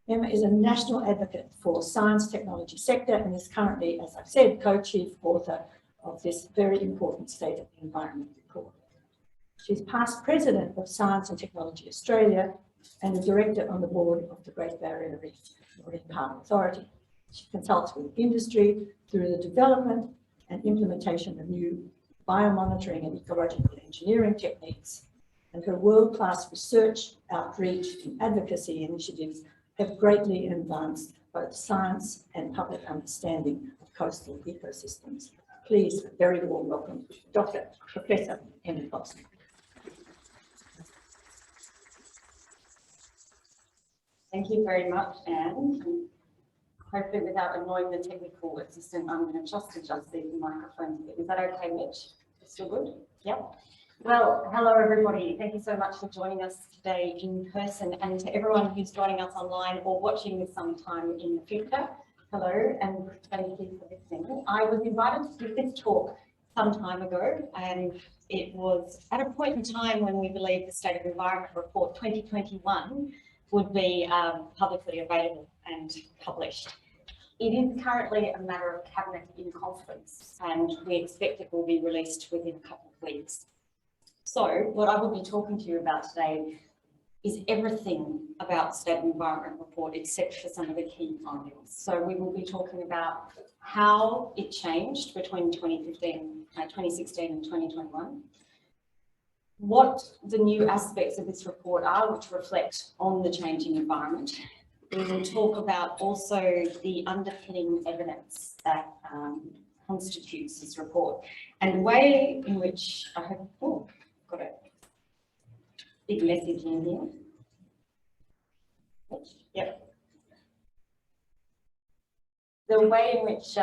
Emma is a national advocate for science technology sector and is currently, as I've said, co-chief author of this very important State of the Environment report. She's past president of Science and Technology Australia and a director on the board of the Great Barrier Reef Marine Park Authority. She consults with industry through the development and implementation of new biomonitoring and ecological engineering techniques, and her world-class research, outreach and advocacy initiatives have greatly advanced both science and public understanding of coastal ecosystems. Please, a very warm welcome, Professor Emma Thompson. Thank you very much, Anne. Hopefully without annoying the technical assistant, I'm going to just adjust these microphones a bit. Is that okay, Mitch? Still good? Yep. Well, hello everybody. Thank you so much for joining us today in person, and to everyone who's joining us online or watching this sometime in the future. Hello and thank you for listening. I was invited to give this talk some time ago, and it was at a point in time when we believed the State of Environment Report 2021 would be publicly available and published. It is currently a matter of cabinet in conference, and we expect it will be released within a couple of weeks. So what I will be talking to you about today is everything about State of Environment Report except for some of the key findings. So we will be talking about how it changed between 2016 and 2021, what the new aspects of this report are which reflect on the changing environment. We will talk about also the underpinning evidence that constitutes this report and the way in which I have got a big message in here. Yep. The way in which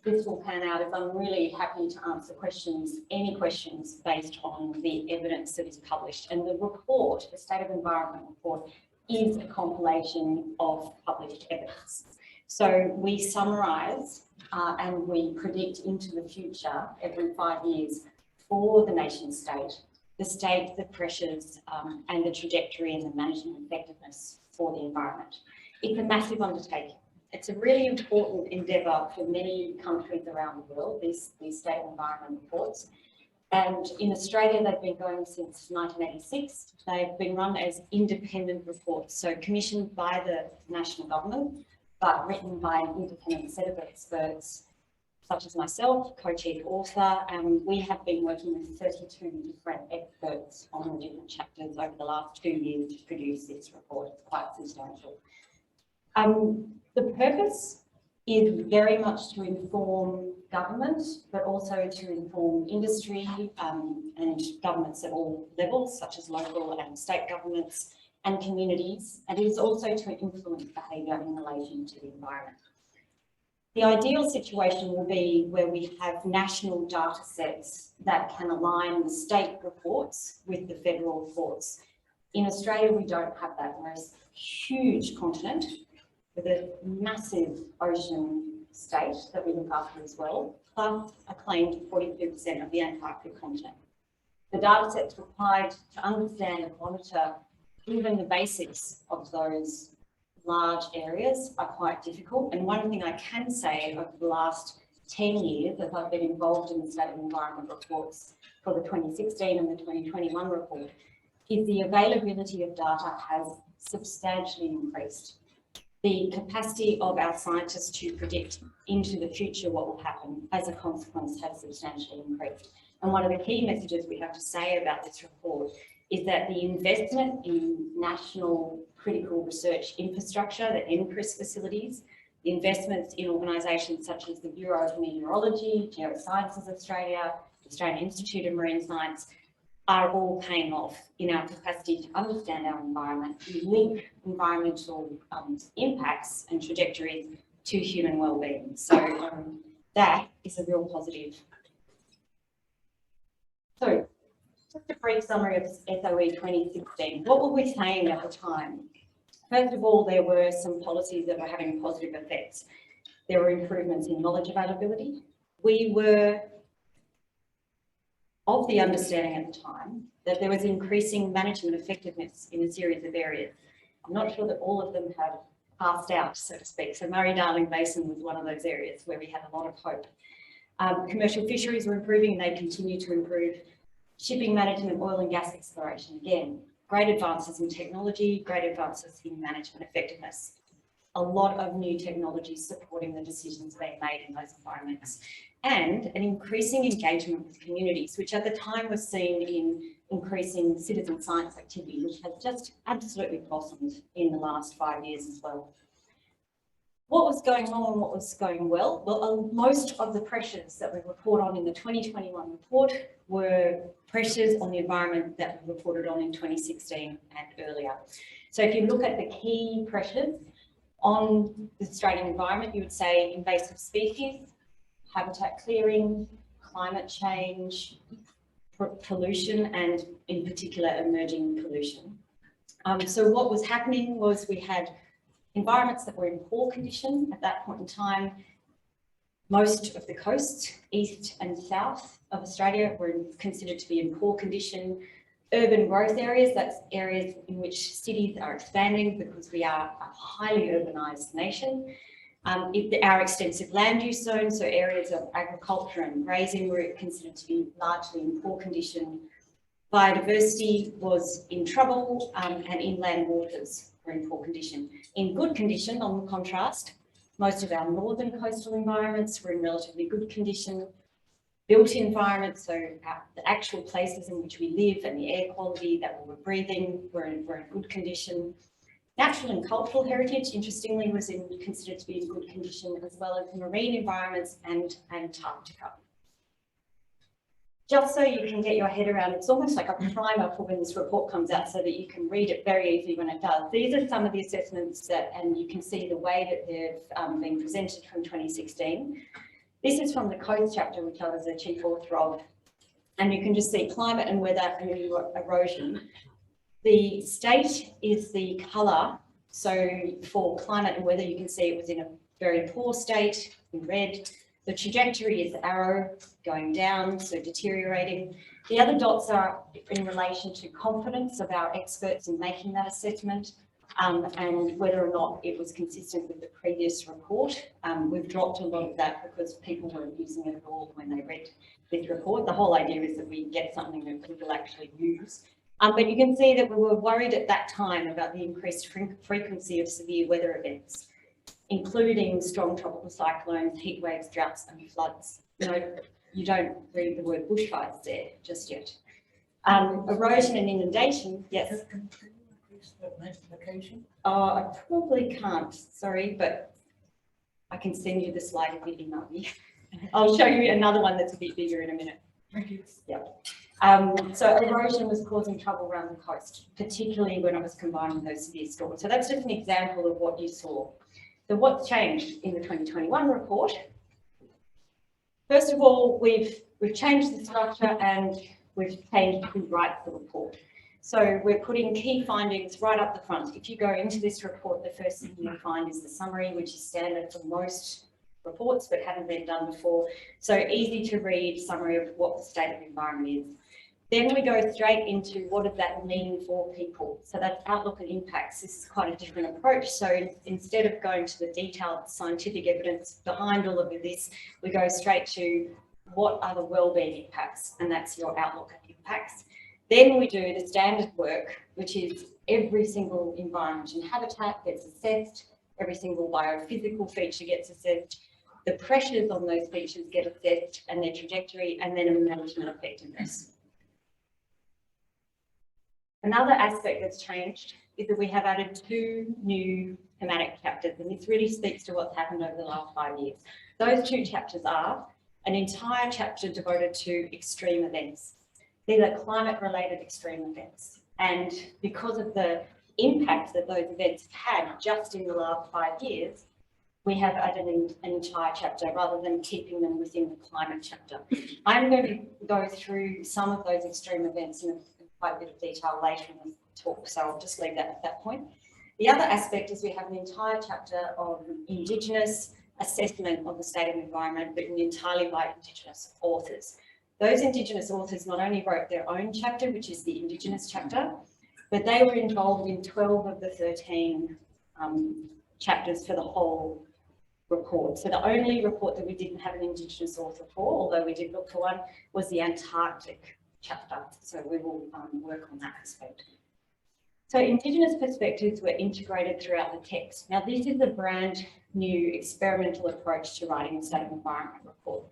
this will pan out is I'm really happy to answer questions, any questions based on the evidence that is published. And the report, the State of Environment Report, is a compilation of published evidence. So we summarise and we predict into the future every 5 years for the nation state, the pressures and the trajectory and the management effectiveness for the environment. It's a massive undertaking. It's a really important endeavour for many countries around the world, these State of Environment Reports. And in Australia, they've been going since 1986. They've been run as independent reports, so commissioned by the national government, but written by an independent set of experts, such as myself, co-chief author, and we have been working with 32 different experts on the different chapters over the last 2 years to produce this report. It's quite substantial. The purpose is very much to inform government, but also to inform industry and governments at all levels, such as local and state governments and communities. And it is also to influence behaviour in relation to the environment. The ideal situation will be where we have national data sets that can align the state reports with the federal reports. In Australia, we don't have that. We're a huge continent with a massive ocean state that we look after as well, plus a claim to 42% of the Antarctic continent. The data sets required to understand and monitor even the basics of those large areas are quite difficult. And one thing I can say over the last 10 years, as I've been involved in the State of Environment Reports for the 2016 and the 2021 report, is the availability of data has substantially increased. The capacity of our scientists to predict into the future what will happen as a consequence has substantially increased. And one of the key messages we have to say about this report is that the investment in national critical research infrastructure, the NCRIS facilities, the investments in organisations such as the Bureau of Meteorology, Geosciences Australia, the Australian Institute of Marine Science, are all paying off in our capacity to understand our environment and link environmental impacts and trajectories to human wellbeing. So that is a real positive. So just a brief summary of SOE 2016. What were we saying at the time? First of all, there were some policies that were having positive effects. There were improvements in knowledge availability. We were of the understanding at the time that there was increasing management effectiveness in a series of areas. I'm not sure that all of them have passed out, so to speak. So Murray-Darling Basin was one of those areas where we had a lot of hope. Commercial fisheries were improving and they continue to improve. Shipping management, oil and gas exploration, again, great advances in technology, great advances in management effectiveness. A lot of new technologies supporting the decisions being made in those environments, and an increasing engagement with communities, which at the time was seen in increasing citizen science activity, which has just absolutely blossomed in the last 5 years as well. What was going on, what was going well? Well, most of the pressures that we report on in the 2021 report were pressures on the environment that we reported on in 2016 and earlier. So if you look at the key pressures on the Australian environment, you would say invasive species, habitat clearing, climate change, pollution, and in particular emerging pollution. So what was happening was we had environments that were in poor condition at that point in time. Most of the coasts, east and south of Australia, were considered to be in poor condition. Urban growth areas, that's areas in which cities are expanding because we are a highly urbanised nation. Our extensive land use zones, so areas of agriculture and grazing, were considered to be largely in poor condition. Biodiversity was in trouble, and inland waters were in poor condition. In good condition, on contrast, most of our northern coastal environments were in relatively good condition. Built environments, so the actual places in which we live and the air quality that we were breathing were in good condition. Natural and cultural heritage, interestingly, was considered to be in good condition, as well as marine environments and Antarctica. Just so you can get your head around, it's almost like a primer for when this report comes out so that you can read it very easily when it does. These are some of the assessments that, and you can see the way that they've been presented from 2016. This is from the Coast chapter, which I was the chief author of, and you can just see climate and weather and erosion. The state is the colour, so for climate and weather you can see it was in a very poor state in red. The trajectory is the arrow going down, so deteriorating. The other dots are in relation to confidence of our experts in making that assessment, and whether or not it was consistent with the previous report. We've dropped a lot of that because people weren't using it at all when they read this report. The whole idea is that we get something that people actually use. But you can see that we were worried at that time about the increased frequency of severe weather events, including strong tropical cyclones, heat waves, droughts and floods. You don't read the word bushfires there just yet. Erosion and inundation, yes. I probably can't, sorry, but I can send you the slide if you email me. I'll show you another one that's a bit bigger in a minute. Thank you. Yeah. So erosion was causing trouble around the coast, particularly when it was combined with those severe storms. So that's just an example of what you saw. So what's changed in the 2021 report? First of all, we've changed the structure and we've changed who writes the report. So we're putting key findings right up the front. If you go into this report, the first thing you'll find is the summary, which is standard for most reports but haven't been done before. So easy to read summary of what the state of the environment is. Then we go straight into what does that mean for people. So that's outlook and impacts. This is quite a different approach. So instead of going to the detailed scientific evidence behind all of this, we go straight to what are the wellbeing impacts, and that's your outlook and impacts. Then we do the standard work, which is every single environment and habitat gets assessed, every single biophysical feature gets assessed, the pressures on those features get assessed and their trajectory, and then a management effectiveness. Another aspect that's changed is that we have added 2 new thematic chapters, and this really speaks to what's happened over the last 5 years. Those 2 chapters are an entire chapter devoted to extreme events. These are climate-related extreme events, and because of the impact that those events have had just in the last 5 years, we have added an entire chapter rather than keeping them within the climate chapter. I'm going to go through some of those extreme events in quite a bit of detail later in the talk, so I'll just leave that at that point. The other aspect is we have an entire chapter on Indigenous assessment of the state of the environment, but entirely by Indigenous authors. Those Indigenous authors not only wrote their own chapter, which is the Indigenous chapter, but they were involved in 12 of the 13 chapters for the whole report. So the only report that we didn't have an Indigenous author for, although we did look for one, was the Antarctic chapter. So we will work on that aspect. So Indigenous perspectives were integrated throughout the text. Now this is a brand new experimental approach to writing a state of environment report.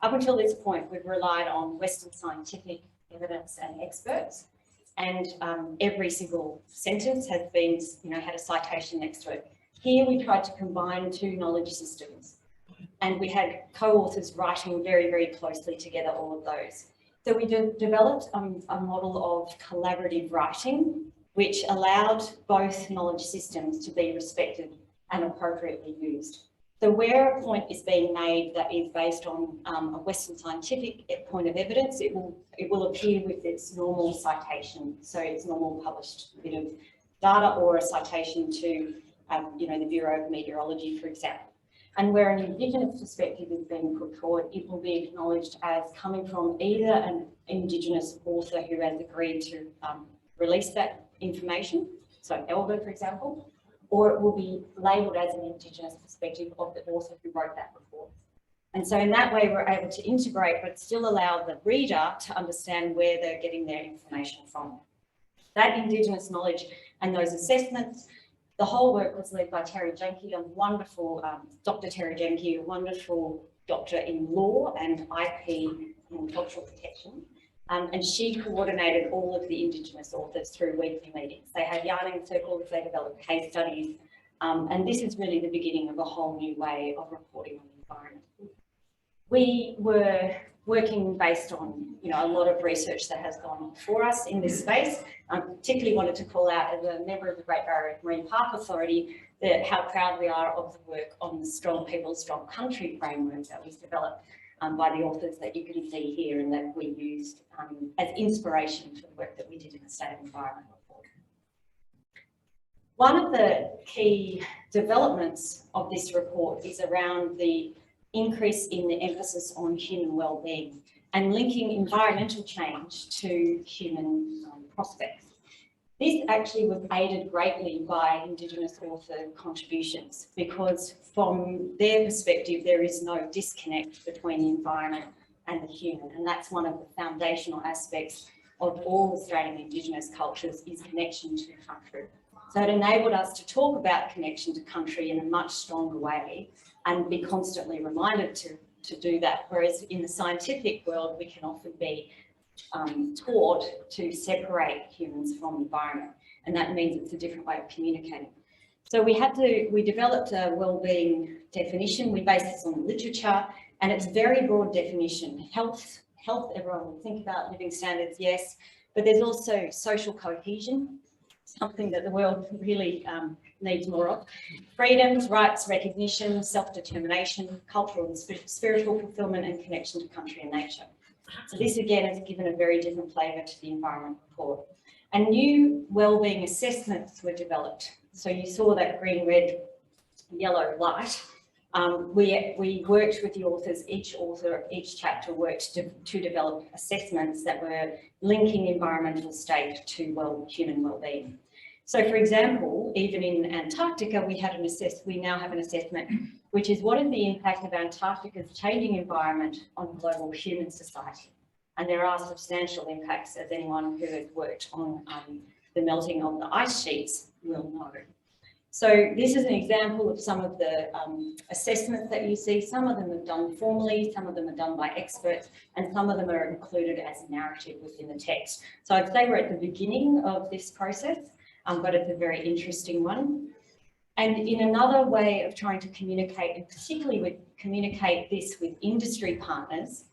Up until this point, we've relied on Western scientific evidence and experts, and every single sentence has been, had a citation next to it. Here we tried to combine two knowledge systems, and we had co-authors writing very, very closely together all of those. So we developed a model of collaborative writing, which allowed both knowledge systems to be respected and appropriately used. So where a point is being made that is based on a Western scientific point of evidence, it will appear with its normal citation, so its normal published bit of data, or a citation to the Bureau of Meteorology, for example. And where an Indigenous perspective is being put forward, it will be acknowledged as coming from either an Indigenous author who has agreed to release that information, so Elder, for example, or it will be labelled as an Indigenous perspective of the author who wrote that report. And so in that way, we're able to integrate, but still allow the reader to understand where they're getting their information from. That Indigenous knowledge and those assessments, the whole work was led by Terry Jenke, a wonderful, Dr. Terry Jenke, a wonderful doctor in law and IP and cultural protection. And she coordinated all of the Indigenous authors through weekly meetings. They had yarning circles, they developed case studies, and this is really the beginning of a whole new way of reporting on the environment. We were working based on a lot of research that has gone before us in this space. I particularly wanted to call out, as a member of the Great Barrier Reef Marine Park Authority, how proud we are of the work on the Strong People, Strong Country framework that was developed by the authors that you can see here, and that we used as inspiration for the work that we did in the State of Environment report. One of the key developments of this report is around the increase in the emphasis on human wellbeing and linking environmental change to human prospects. This actually was aided greatly by Indigenous author contributions, because from their perspective, there is no disconnect between the environment and the human. And that's one of the foundational aspects of all Australian Indigenous cultures, is connection to country. So it enabled us to talk about connection to country in a much stronger way and be constantly reminded to do that. Whereas in the scientific world, we can often be taught to separate humans from the environment, and that means it's a different way of communicating. So we developed a wellbeing definition. We based this on the literature, and it's a very broad definition. Health, everyone will think about, living standards, yes, but there's also social cohesion, something that the world really needs more of. Freedoms, rights, recognition, self-determination, cultural and spiritual fulfilment, and connection to country and nature. So this again has given a very different flavour to the environment report. And new wellbeing assessments were developed. So you saw that green, red, yellow light. We worked with the authors, each chapter worked to develop assessments that were linking environmental state to human wellbeing. So for example, even in Antarctica, we now have an assessment, which is what is the impact of Antarctica's changing environment on global human society? And there are substantial impacts, as anyone who has worked on the melting of the ice sheets will know. So this is an example of some of the assessments that you see. Some of them are done formally, some of them are done by experts, and some of them are included as a narrative within the text. So I'd say we're at the beginning of this process, but it's a very interesting one. And in another way of trying to communicate, and particularly communicate this with industry partners,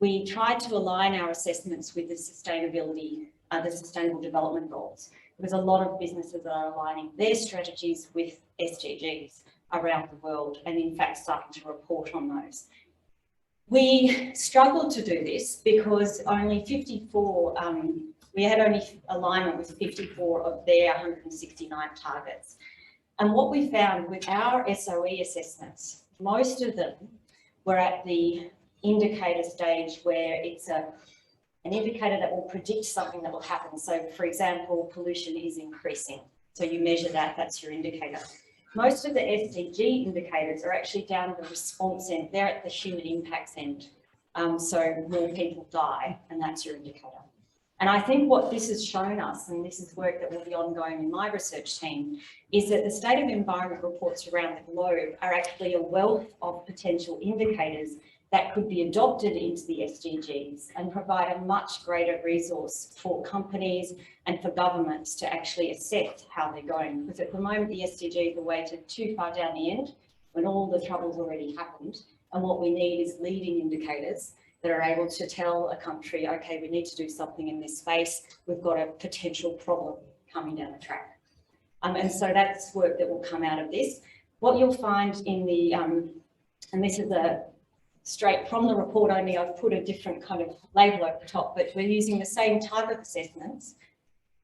we tried to align our assessments with the Sustainable Development Goals, because a lot of businesses are aligning their strategies with SDGs around the world, and in fact starting to report on those. We struggled to do this because only 54, we had only alignment with 54 of their 169 targets. And what we found with our SOE assessments, most of them were at the indicator stage, where it's an indicator that will predict something that will happen. So for example, pollution is increasing. So you measure that, that's your indicator. most of the SDG indicators are actually down at the response end. They're at the human impacts end. So more people die, and that's your indicator. And I think what this has shown us, and this is work that will be ongoing in my research team, is that the state of environment reports around the globe are actually a wealth of potential indicators that could be adopted into the SDGs and provide a much greater resource for companies and for governments to actually assess how they're going. Because at the moment, the SDGs are weighted too far down the end when all the trouble's already happened. And what we need is leading indicators that are able to tell a country, okay, we need to do something in this space. We've got a potential problem coming down the track. And so that's work that will come out of this. What you'll find in the, and this is straight from the report, only I've put a different kind of label over the top, but we're using the same type of assessments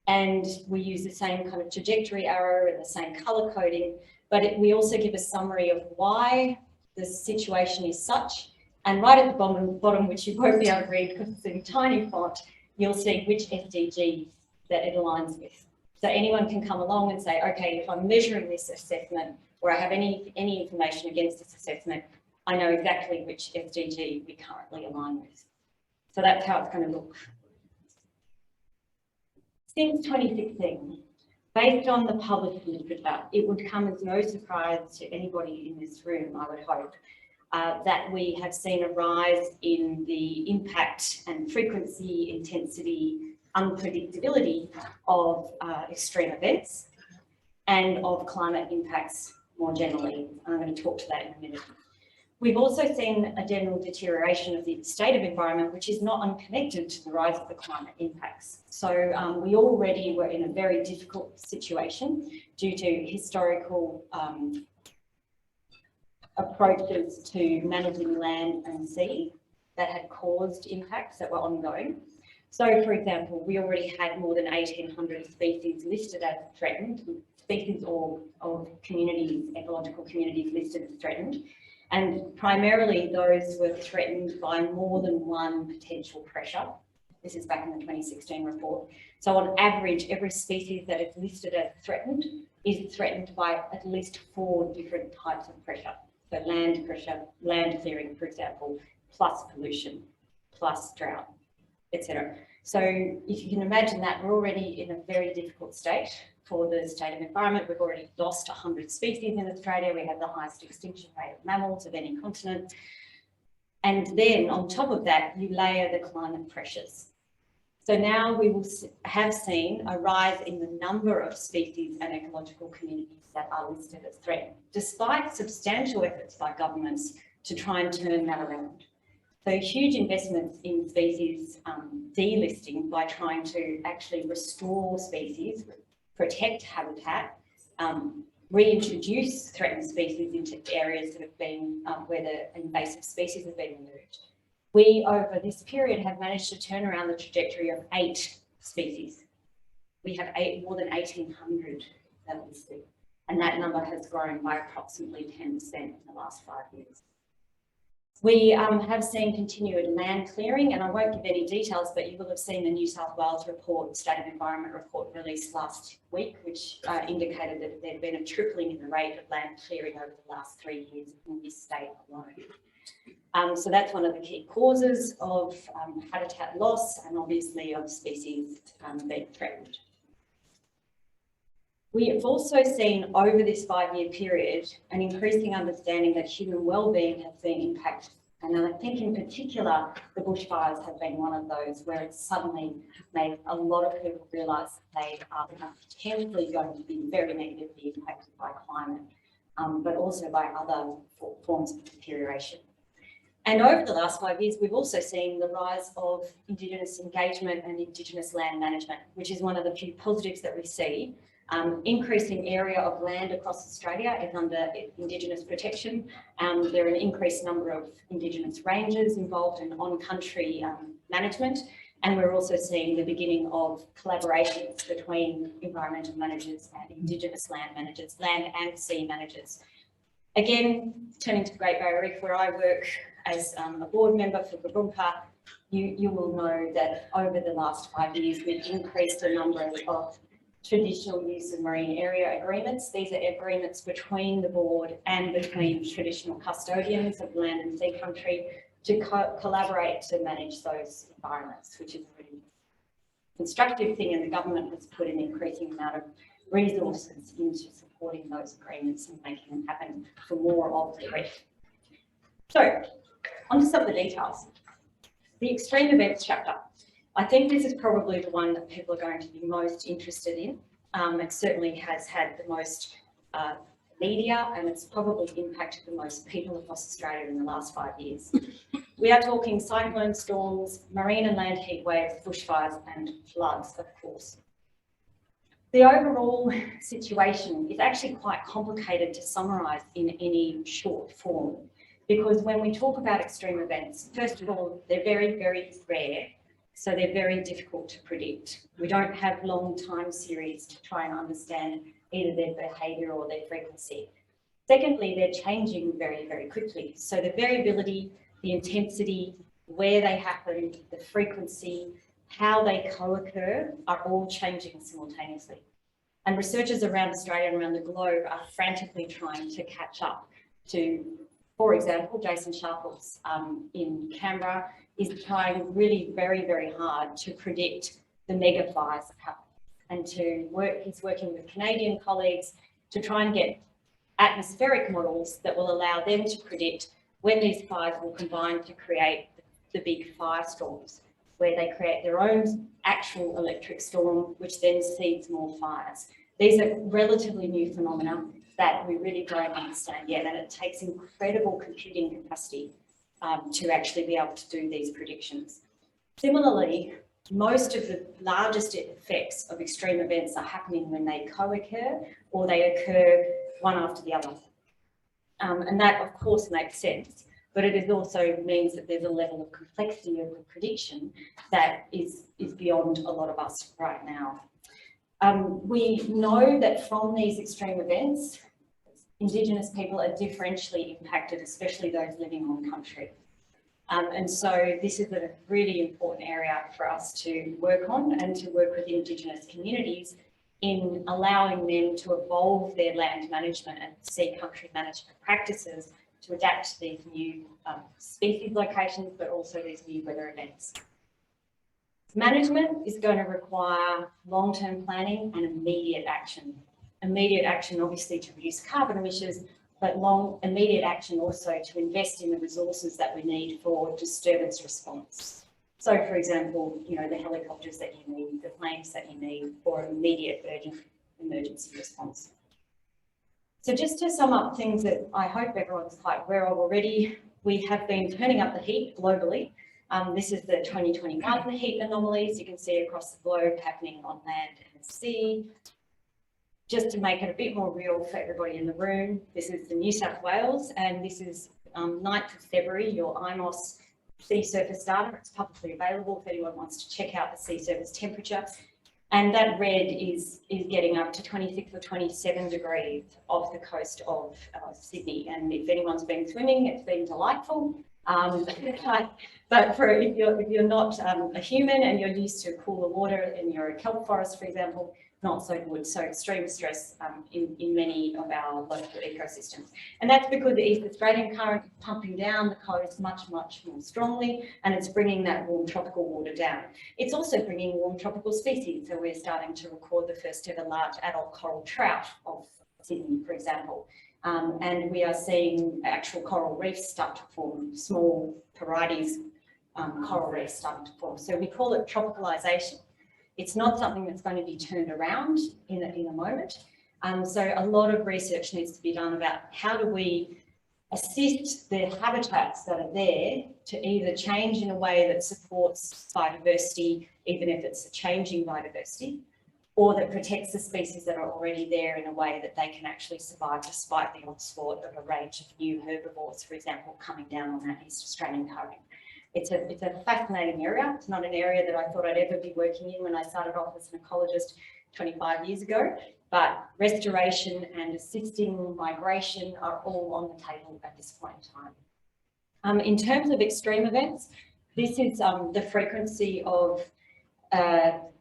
and we use the same kind of trajectory arrow and the same colour coding, but we also give a summary of why the situation is such. And right at the bottom, which you won't be able to read because it's in tiny font, you'll see which SDG that it aligns with. So anyone can come along and say, okay, if I'm measuring this assessment or I have any information against this assessment, I know exactly which SDG we currently align with. So that's how it's going to look. Since 2016, based on the published literature, it would come as no surprise to anybody in this room, I would hope, that we have seen a rise in the impact and frequency, intensity, unpredictability of extreme events and of climate impacts more generally. I'm going to talk to that in a minute. We've also seen a general deterioration of the state of environment, which is not unconnected to the rise of the climate impacts. So we already were in a very difficult situation due to historical approaches to managing land and sea that had caused impacts that were ongoing. So, for example, we already had more than 1,800 species listed as threatened, species or communities, ecological communities listed as threatened. And primarily those were threatened by more than one potential pressure. This is back in the 2016 report. So on average, every species that is listed as threatened is threatened by at least 4 different types of pressure. So land pressure, land clearing, for example, plus pollution, plus drought, etc. So if you can imagine that, we're already in a very difficult state for the state of environment. We've already lost 100 species in Australia. We have the highest extinction rate of mammals of any continent. And then on top of that, you layer the climate pressures. So now we will have seen a rise in the number of species and ecological communities that are listed as threatened, despite substantial efforts by governments to try and turn that around. So huge investments in species delisting by trying to actually restore species, protect habitat, reintroduce threatened species into areas that have been where the invasive species have been removed. We, over this period, have managed to turn around the trajectory of 8 species. We have more than 1,800 that are listed, and that number has grown by approximately 10% in the last 5 years. We have seen continued land clearing, and I won't give any details, but you will have seen the New South Wales report, State of Environment report released last week, which indicated that there had been a tripling in the rate of land clearing over the last 3 years in this state alone. So that's one of the key causes of habitat loss and obviously of species being threatened. We have also seen over this 5-year period an increasing understanding that human wellbeing has been impacted. And I think in particular, the bushfires have been one of those where it's suddenly made a lot of people realise they are potentially going to be very negatively impacted by climate, but also by other forms of deterioration. And over the last 5 years, we've also seen the rise of Indigenous engagement and Indigenous land management, which is one of the few positives that we see. Increasing area of land across Australia is under Indigenous protection. There are an increased number of Indigenous rangers involved in on-country management, and we're also seeing the beginning of collaborations between environmental managers and Indigenous land managers, land and sea managers. Again, turning to the Great Barrier Reef, where I work as a board member for Rebuttal, you will know that over the last 5 years, we've increased the number of traditional use of marine area agreements. These are agreements between the board and between traditional custodians of land and sea country to collaborate to manage those environments, which is a really constructive thing, and the government has put an increasing amount of resources into supporting those agreements and making them happen for more of the reef. So, on to some of the details. The extreme events chapter. I think this is probably the one that people are going to be most interested in. It certainly has had the most media, and it's probably impacted the most people across Australia in the last 5 years. We are talking cyclone storms, marine and land heat waves, bushfires and floods, of course. The overall situation is actually quite complicated to summarise in any short form, because when we talk about extreme events, first of all, they're very, very rare, so they're very difficult to predict. We don't have long time series to try and understand either their behaviour or their frequency. Secondly, they're changing very, very quickly. So the variability, the intensity, where they happen, the frequency, how they co-occur are all changing simultaneously. And researchers around Australia and around the globe are frantically trying to catch up to, for example, Jason Sharples in Canberra is trying really very, very hard to predict the mega fires that happen, and he's working with Canadian colleagues to try and get atmospheric models that will allow them to predict when these fires will combine to create the big firestorms, where they create their own actual electric storm, which then seeds more fires. These are relatively new phenomena that we really don't understand yet, and it takes incredible computing capacity to actually be able to do these predictions. Similarly, most of the largest effects of extreme events are happening when they co-occur or they occur one after the other. And that, of course, makes sense, but it also means that there's a level of complexity of the prediction that is beyond a lot of us right now. We know that from these extreme events, Indigenous people are differentially impacted, especially those living on country. And so this is a really important area for us to work on and to work with Indigenous communities in allowing them to evolve their land management and sea country management practices to adapt to these new species locations, but also these new weather events. Management is going to require long-term planning and immediate action. Immediate action, obviously, to reduce carbon emissions, but immediate action also to invest in the resources that we need for disturbance response. So, for example, the helicopters that you need, the planes that you need for immediate urgent emergency response. So just to sum up things that I hope everyone's quite aware of already, we have been turning up the heat globally. This is the 2021 heat anomalies you can see across the globe happening on land and sea. Just to make it a bit more real for everybody in the room, this is the New South Wales, and this is 9th of February, your IMOS sea surface data. It's publicly available if anyone wants to check out the sea surface temperature. And that red is getting up to 26 or 27 degrees off the coast of Sydney. And if anyone's been swimming, it's been delightful. But if you're not a human and you're used to cooler water and you're a kelp forest, for example, not so good. So extreme stress in many of our local ecosystems. And that's because the East Australian current is pumping down the coast much, much more strongly, and it's bringing that warm tropical water down. It's also bringing warm tropical species. So we're starting to record the first ever large adult coral trout of Sydney, for example. And we are seeing actual coral reefs start to form, small varieties, coral reefs starting to form. So we call it tropicalisation. It's not something that's going to be turned around in a moment. So a lot of research needs to be done about how do we assist the habitats that are there to either change in a way that supports biodiversity, even if it's a changing biodiversity, or that protects the species that are already there in a way that they can actually survive despite the onslaught of a range of new herbivores, for example, coming down on that East Australian current. It's a fascinating area. It's not an area that I thought I'd ever be working in when I started off as an ecologist 25 years ago, but restoration and assisting migration are all on the table at this point in time. In terms of extreme events, this is the frequency of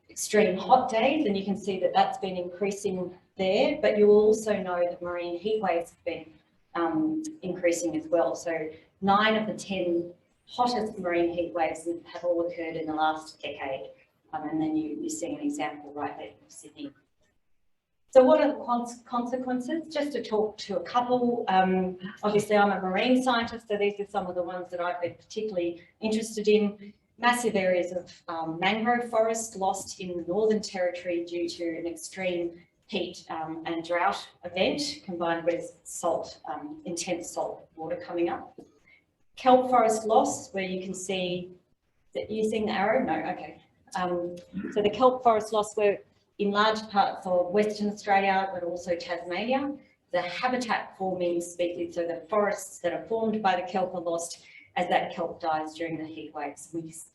extreme hot days, and you can see that that's been increasing there, but you will also know that marine heat waves have been increasing as well. So 9 of the 10 hottest marine heat waves have all occurred in the last decade. And then you see an example right there of Sydney. So what are the consequences? Just to talk to a couple, obviously I'm a marine scientist, so these are some of the ones that I've been particularly interested in. Massive areas of mangrove forest lost in the Northern Territory due to an extreme heat and drought event combined with salt, intense salt water coming up. Kelp forest loss, where you can see, that you seeing the arrow? No, okay. So the kelp forest loss were in large parts of Western Australia, but also Tasmania. The habitat forming species, so the forests that are formed by the kelp are lost as that kelp dies during the heat waves.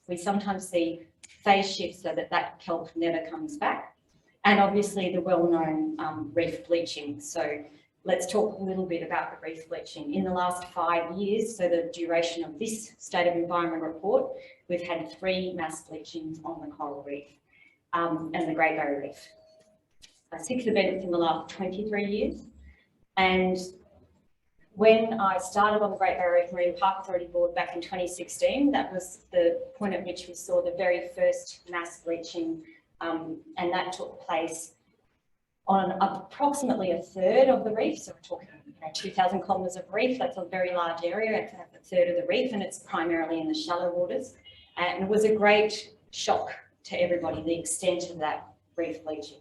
We sometimes see phase shifts so that that kelp never comes back. And obviously the well-known reef bleaching. So let's talk a little bit about the reef bleaching. In the last 5 years, so the duration of this State of Environment report, we've had 3 mass bleachings on the coral reef and the Great Barrier Reef. 6 events in the last 23 years. And when I started on the Great Barrier Reef Marine Park Authority Board back in 2016, that was the point at which we saw the very first mass bleaching, and that took place on approximately a third of the reef. So we're talking 2,000 kilometres of reef. That's a very large area. It's a third of the reef, and it's primarily in the shallow waters. And it was a great shock to everybody, the extent of that reef bleaching.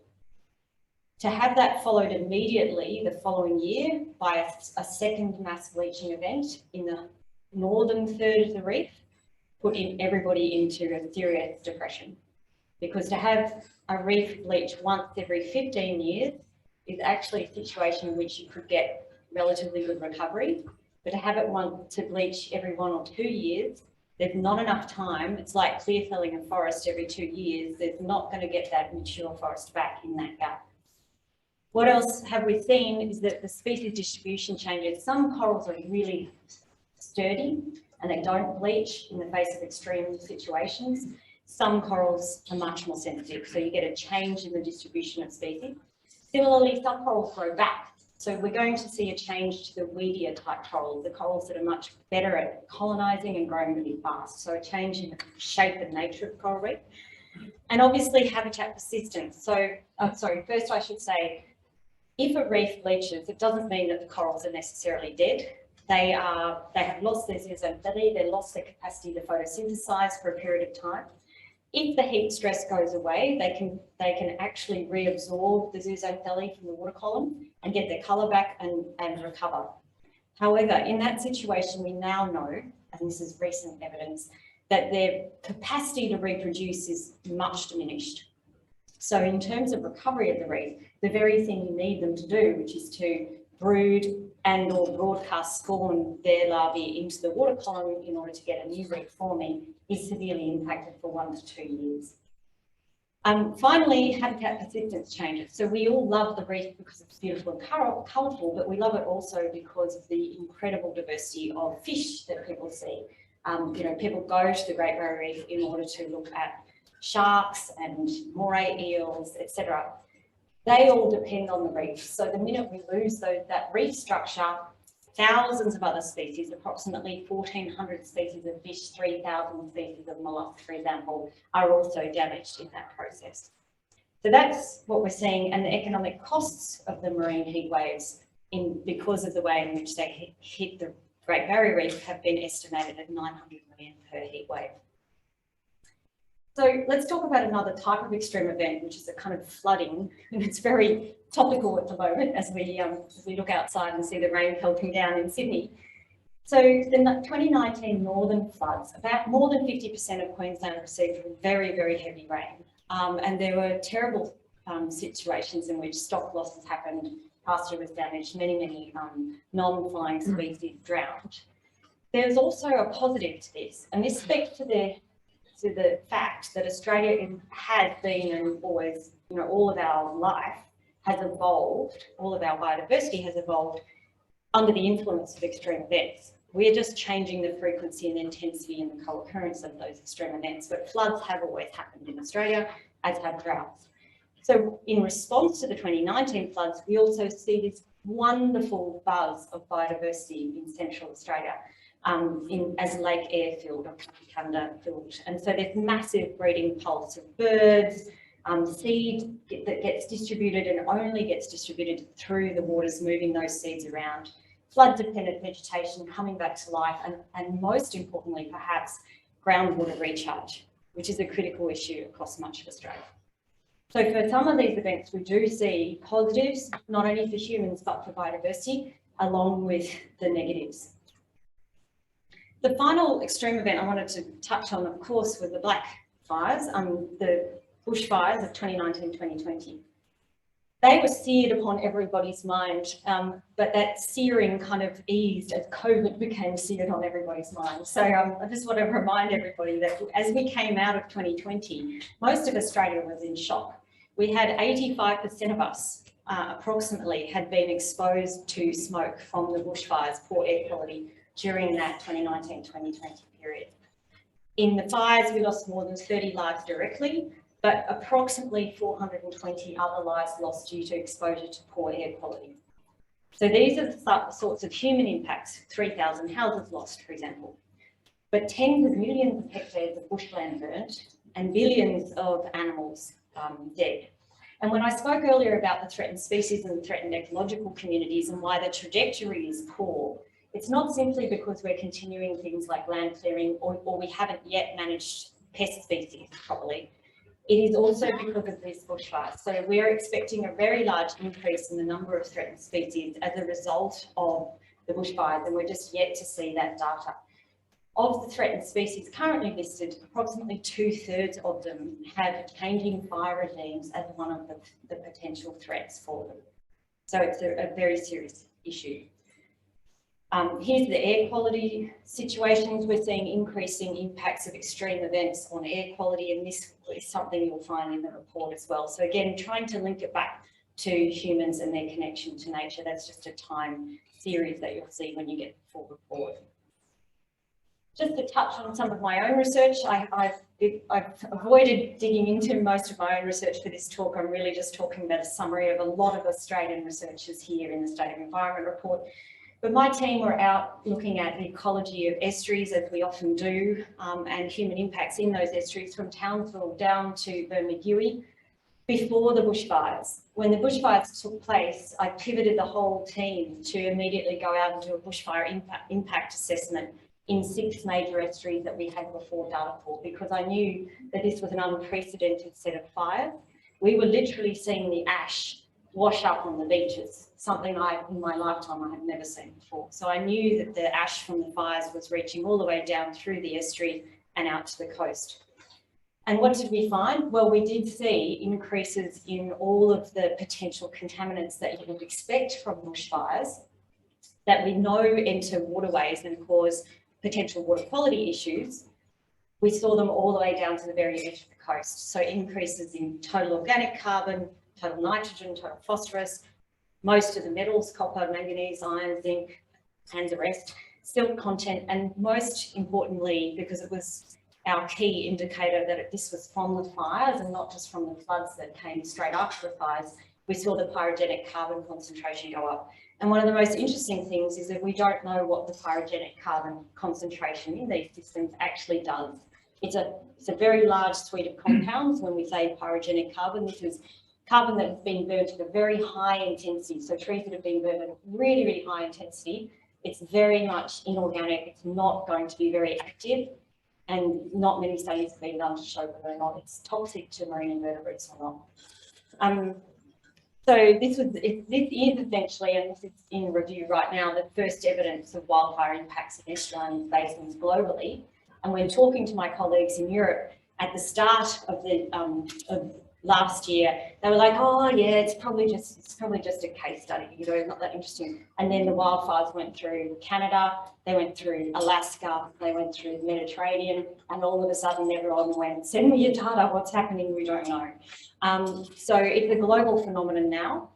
To have that followed immediately the following year by a second mass bleaching event in the northern third of the reef put everybody into a serious depression. Because to have a reef bleach once every 15 years is actually a situation in which you could get relatively good recovery. But to have it to bleach every 1 or 2 years, there's not enough time. It's like clear felling a forest every 2 years. There's not going to get that mature forest back in that gap. What else have we seen is that the species distribution changes. Some corals are really sturdy and they don't bleach in the face of extreme situations. Some corals are much more sensitive, so you get a change in the distribution of species. Similarly, some corals grow back. So we're going to see a change to the weedier type corals, the corals that are much better at colonising and growing really fast. So a change in the shape and nature of the coral reef. And obviously habitat persistence. So, first I should say, if a reef bleaches, it doesn't mean that the corals are necessarily dead. They have lost their zooxanthellae, they've lost their capacity to photosynthesize for a period of time. If the heat stress goes away, they can actually reabsorb the zooxanthellae from the water column and get their colour back and recover. However, in that situation, we now know, and this is recent evidence, that their capacity to reproduce is much diminished. So in terms of recovery of the reef, the very thing you need them to do, which is to brood and or broadcast spawn their larvae into the water column in order to get a new reef forming, is severely impacted for 1 to 2 years. Finally, habitat persistence changes. So we all love the reef because it's beautiful and colourful, but we love it also because of the incredible diversity of fish that people see. People go to the Great Barrier Reef in order to look at sharks and moray eels, etc. They all depend on the reef. So the minute we lose that reef structure, thousands of other species, approximately 1,400 species of fish, 3,000 species of mollusks, for example, are also damaged in that process. So that's what we're seeing, and the economic costs of the marine heat waves because of the way in which they hit the Great Barrier Reef have been estimated at 900 million per heat wave. So let's talk about another type of extreme event, which is a kind of flooding, and it's very topical at the moment as we look outside and see the rain pelting down in Sydney. So the 2019 northern floods, about more than 50% of Queensland received very, very heavy rain, and there were terrible situations in which stock losses happened, pasture was damaged, many non-flying species drowned. There's also a positive to this, and this speaks to the fact that Australia has been and always, all of our life has evolved, all of our biodiversity has evolved under the influence of extreme events. We're just changing the frequency and intensity and the co-occurrence of those extreme events, but floods have always happened in Australia. as have droughts. So in response to the 2019 floods, we also see this wonderful buzz of biodiversity in Central Australia, as Lake Eyre filled or Cunda filled. And so there's massive breeding pulse of birds, seed that gets distributed and only gets distributed through the waters moving those seeds around, flood-dependent vegetation coming back to life, and most importantly, perhaps, groundwater recharge, which is a critical issue across much of Australia. So for some of these events, we do see positives, not only for humans, but for biodiversity, along with the negatives. The final extreme event I wanted to touch on, of course, were the black fires, the bushfires of 2019-2020. They were seared upon everybody's mind, but that searing kind of eased as COVID became seared on everybody's mind. So I just want to remind everybody that as we came out of 2020, most of Australia was in shock. We had 85% of us, approximately, had been exposed to smoke from the bushfires, poor air quality, during that 2019-2020 period. In the fires, we lost more than 30 lives directly, but approximately 420 other lives lost due to exposure to poor air quality. So these are the sorts of human impacts, 3,000 houses lost, for example, but tens of millions of hectares of bushland burnt and billions of animals dead. And when I spoke earlier about the threatened species and the threatened ecological communities and why the trajectory is poor, it's not simply because we're continuing things like land clearing or we haven't yet managed pest species properly. It is also because of these bushfires. So we're expecting a very large increase in the number of threatened species as a result of the bushfires, and we're just yet to see that data. Of the threatened species currently listed, approximately 2/3 of them have changing fire regimes as one of the potential threats for them. So it's a very serious issue. Here's the air quality situations. We're seeing increasing impacts of extreme events on air quality, and this is something you'll find in the report as well. So again, trying to link it back to humans and their connection to nature. That's just a time series that you'll see when you get the full report. Just to touch on some of my own research, I've avoided digging into most of my own research for this talk. I'm really just talking about a summary of a lot of Australian researchers here in the State of Environment report. But my team were out looking at the ecology of estuaries, as we often do, and human impacts in those estuaries from Townsville down to Bermagui before the bushfires. When the bushfires took place, I pivoted the whole team to immediately go out and do a bushfire impact assessment in 6 major estuaries that we had before data for, because I knew that this was an unprecedented set of fires. We were literally seeing the ash wash up on the beaches, something in my lifetime I had never seen before. So I knew that the ash from the fires was reaching all the way down through the estuary and out to the coast. And what did we find? Well, we did see increases in all of the potential contaminants that you would expect from bushfires that we know enter waterways and cause potential water quality issues. We saw them all the way down to the very edge of the coast. So increases in total organic carbon, total nitrogen, total phosphorus, most of the metals, copper, manganese, iron, zinc, and the rest, silt content, and most importantly, because it was our key indicator that this was from the fires and not just from the floods that came straight after the fires, we saw the pyrogenic carbon concentration go up. And one of the most interesting things is that we don't know what the pyrogenic carbon concentration in these systems actually does. It's a very large suite of compounds. When we say pyrogenic carbon, this is carbon that has been burnt at a very high intensity. So trees that have been burnt at a really, really high intensity, it's very much inorganic. It's not going to be very active, and not many studies have been done to show whether or not it's toxic to marine invertebrates or not. So this is essentially, and this is in review right now, the first evidence of wildfire impacts in estuarine basins globally. And when talking to my colleagues in Europe at the start of the last year, they were like, "Oh yeah, it's probably just a case study, you know, not that interesting." And then the wildfires went through Canada, they went through Alaska, they went through the Mediterranean, and all of a sudden everyone went, "Send me your data, what's happening? We don't know." So it's a global phenomenon now.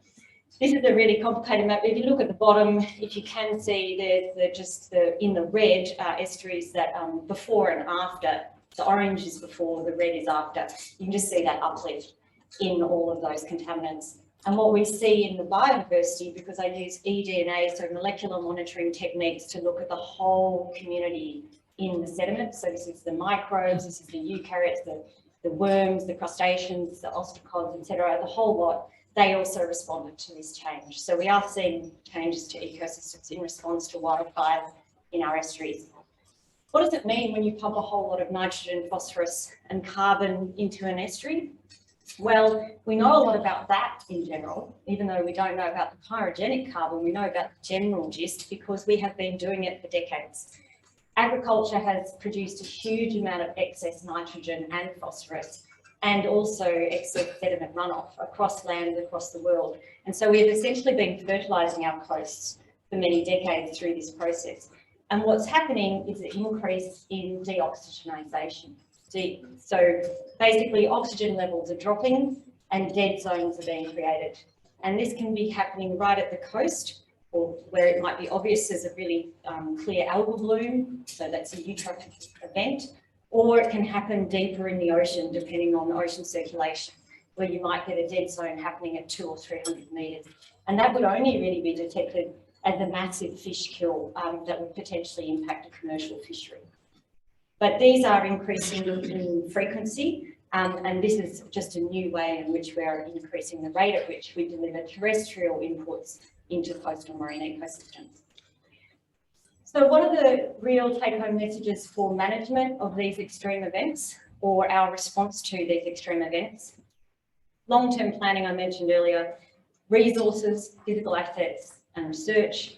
This is a really complicated map. If you look at the bottom, if you can see, there's in the red estuaries that before and after The orange is before, the red is after. You can just see that uplift in all of those contaminants. And what we see in the biodiversity, because I use eDNA, so molecular monitoring techniques to look at the whole community in the sediment. So this is the microbes, this is the eukaryotes, the worms, the crustaceans, the ostracods, etc., the whole lot. They also responded to this change. So we are seeing changes to ecosystems in response to wildfires in our estuaries. What does it mean when you pump a whole lot of nitrogen, phosphorus and carbon into an estuary? Well, we know a lot about that in general, even though we don't know about the pyrogenic carbon, we know about the general gist because we have been doing it for decades. Agriculture has produced a huge amount of excess nitrogen and phosphorus and also excess sediment runoff across land across the world. And so we've essentially been fertilising our coasts for many decades through this process. And what's happening is an increase in deoxygenization. So basically oxygen levels are dropping and dead zones are being created. And this can be happening right at the coast or where it might be obvious as a really clear algal bloom. So that's a eutrophic event, or it can happen deeper in the ocean depending on ocean circulation, where you might get a dead zone happening at 200 or 300 metres. And that would only really be detected as a massive fish kill that would potentially impact a commercial fishery. But these are increasing in frequency, and this is just a new way in which we are increasing the rate at which we deliver terrestrial inputs into coastal marine ecosystems. So what are the real take-home messages for management of these extreme events or our response to these extreme events? Long-term planning, I mentioned earlier, resources, physical assets and research,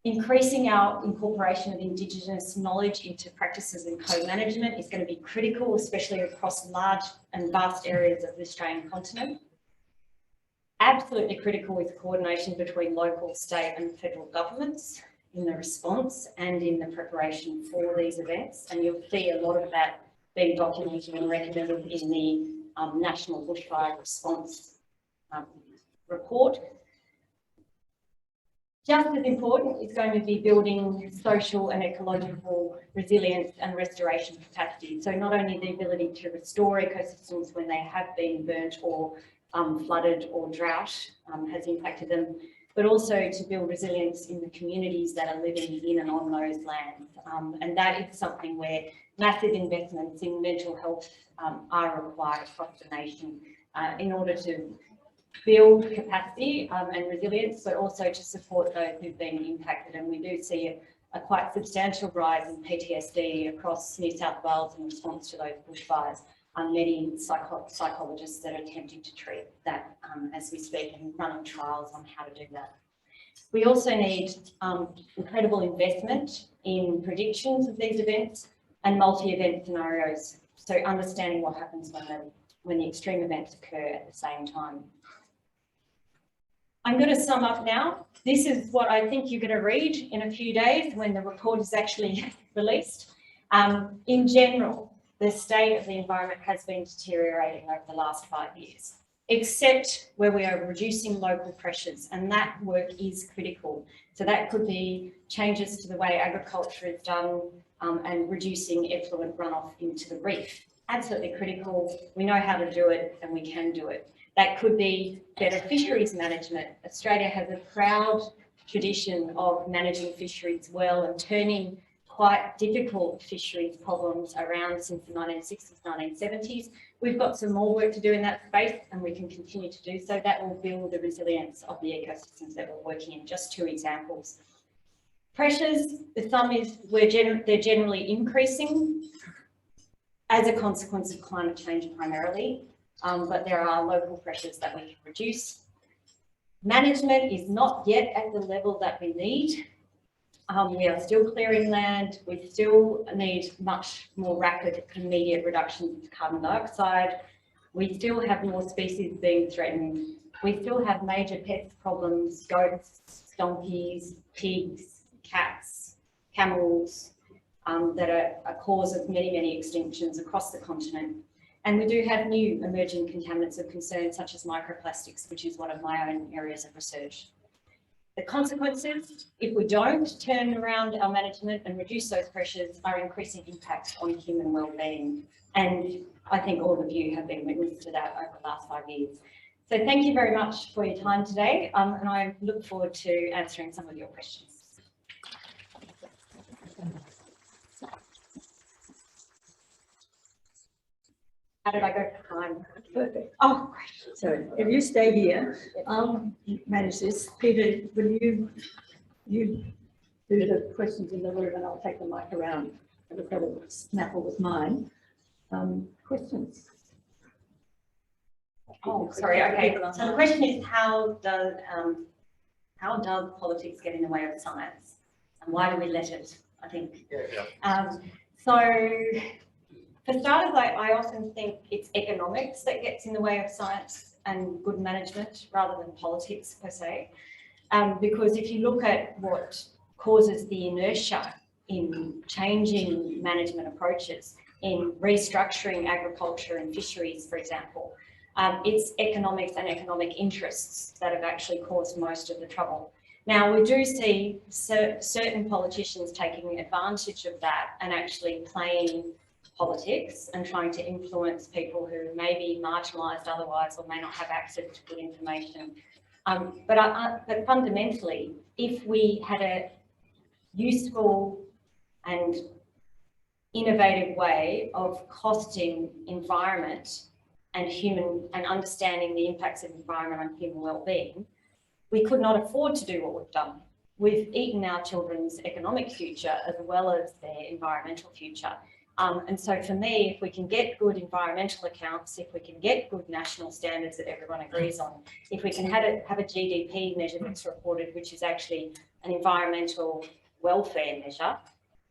increasing our incorporation of Indigenous knowledge into practices and co-management is going to be critical, especially across large and vast areas of the Australian continent. Absolutely critical is coordination between local, state and federal governments in the response and in the preparation for these events. And you'll see a lot of that being documented and recommended in the National Bushfire Response report. Just as important is going to be building social and ecological resilience and restoration capacity. So not only the ability to restore ecosystems when they have been burnt or flooded or drought has impacted them, but also to build resilience in the communities that are living in and on those lands. And that is something where massive investments in mental health are required across the nation in order to build capacity and resilience, but also to support those who've been impacted. And we do see a quite substantial rise in PTSD across New South Wales in response to those bushfires. Many psychologists that are attempting to treat that as we speak and running trials on how to do that. We also need incredible investment in predictions of these events and multi-event scenarios. So understanding what happens when the extreme events occur at the same time. I'm going to sum up now. This is what I think you're going to read in a few days when the report is actually released. In general, the state of the environment has been deteriorating over the last 5 years, except where we are reducing local pressures, and that work is critical. So that could be changes to the way agriculture is done and reducing effluent runoff into the reef. Absolutely critical. We know how to do it and we can do it. That could be better fisheries management. Australia has a proud tradition of managing fisheries well and turning quite difficult fisheries problems around since the 1960s, 1970s. We've got some more work to do in that space and we can continue to do so. That will build the resilience of the ecosystems that we're working in. Just 2 examples. Pressures, the sum is they're generally increasing as a consequence of climate change primarily. But there are local pressures that we can reduce. Management is not yet at the level that we need. We are still clearing land. We still need much more rapid immediate reductions of carbon dioxide. We still have more species being threatened. We still have major pest problems, goats, donkeys, pigs, cats, camels, that are a cause of many, many extinctions across the continent. And we do have new emerging contaminants of concern, such as microplastics, which is one of my own areas of research. The consequences, if we don't turn around our management and reduce those pressures, are increasing impacts on human wellbeing. And I think all of you have been witness to that over the last 5 years. So thank you very much for your time today, and I look forward to answering some of your questions. How did I go for time? Perfect. Oh, great. So if you stay here, I'll manage this. Peter, will you do the questions in the room and I'll take the mic around and we've got a snaffle with mine. Questions? Oh, sorry. Okay. So the question is, how does politics get in the way of science, and why do we let it? I think. So, for starters, I often think it's economics that gets in the way of science and good management rather than politics per se. Because if you look at what causes the inertia in changing management approaches, in restructuring agriculture and fisheries, for example, it's economics and economic interests that have actually caused most of the trouble. Now, we do see certain politicians taking advantage of that and actually playing politics and trying to influence people who may be marginalised otherwise or may not have access to good information. But fundamentally, if we had a useful and innovative way of costing environment and understanding the impacts of environment on human well-being, we could not afford to do what we've done. We've eaten our children's economic future as well as their environmental future. And so for me, if we can get good environmental accounts, if we can get good national standards that everyone agrees on, if we can have a GDP measure that's reported, which is actually an environmental welfare measure,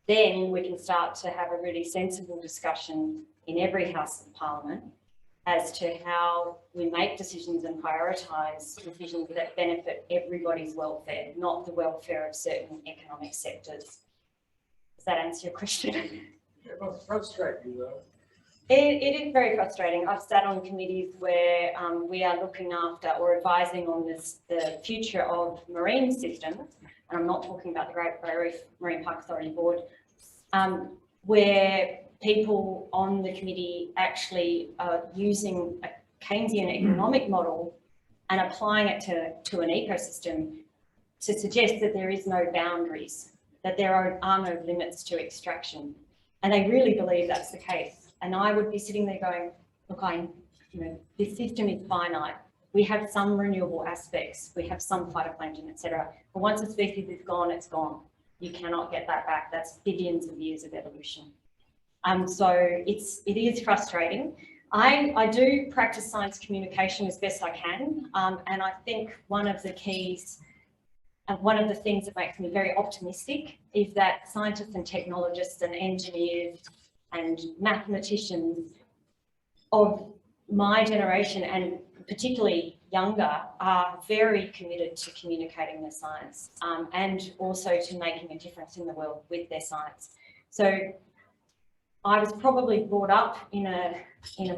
then we can start to have a really sensible discussion in every House of Parliament as to how we make decisions and prioritise decisions that benefit everybody's welfare, not the welfare of certain economic sectors. Does that answer your question? It must frustrate you though. It is very frustrating. I've sat on committees where we are looking after or advising on the future of marine systems, and I'm not talking about the Great Barrier Reef Marine Park Authority Board, where people on the committee actually are using a Keynesian economic model and applying it to an ecosystem to suggest that there is no boundaries, that there are no limits to extraction. And they really believe that's the case. And I would be sitting there going, look, this system is finite. We have some renewable aspects, we have some phytoplankton, etc. But once a species is gone, it's gone. You cannot get that back. That's billions of years of evolution. So it is frustrating. I do practice science communication as best I can. And I think one of the keys and one of the things that makes me very optimistic is that scientists and technologists and engineers and mathematicians of my generation, and particularly younger, are very committed to communicating their science and also to making a difference in the world with their science. So I was probably brought up in a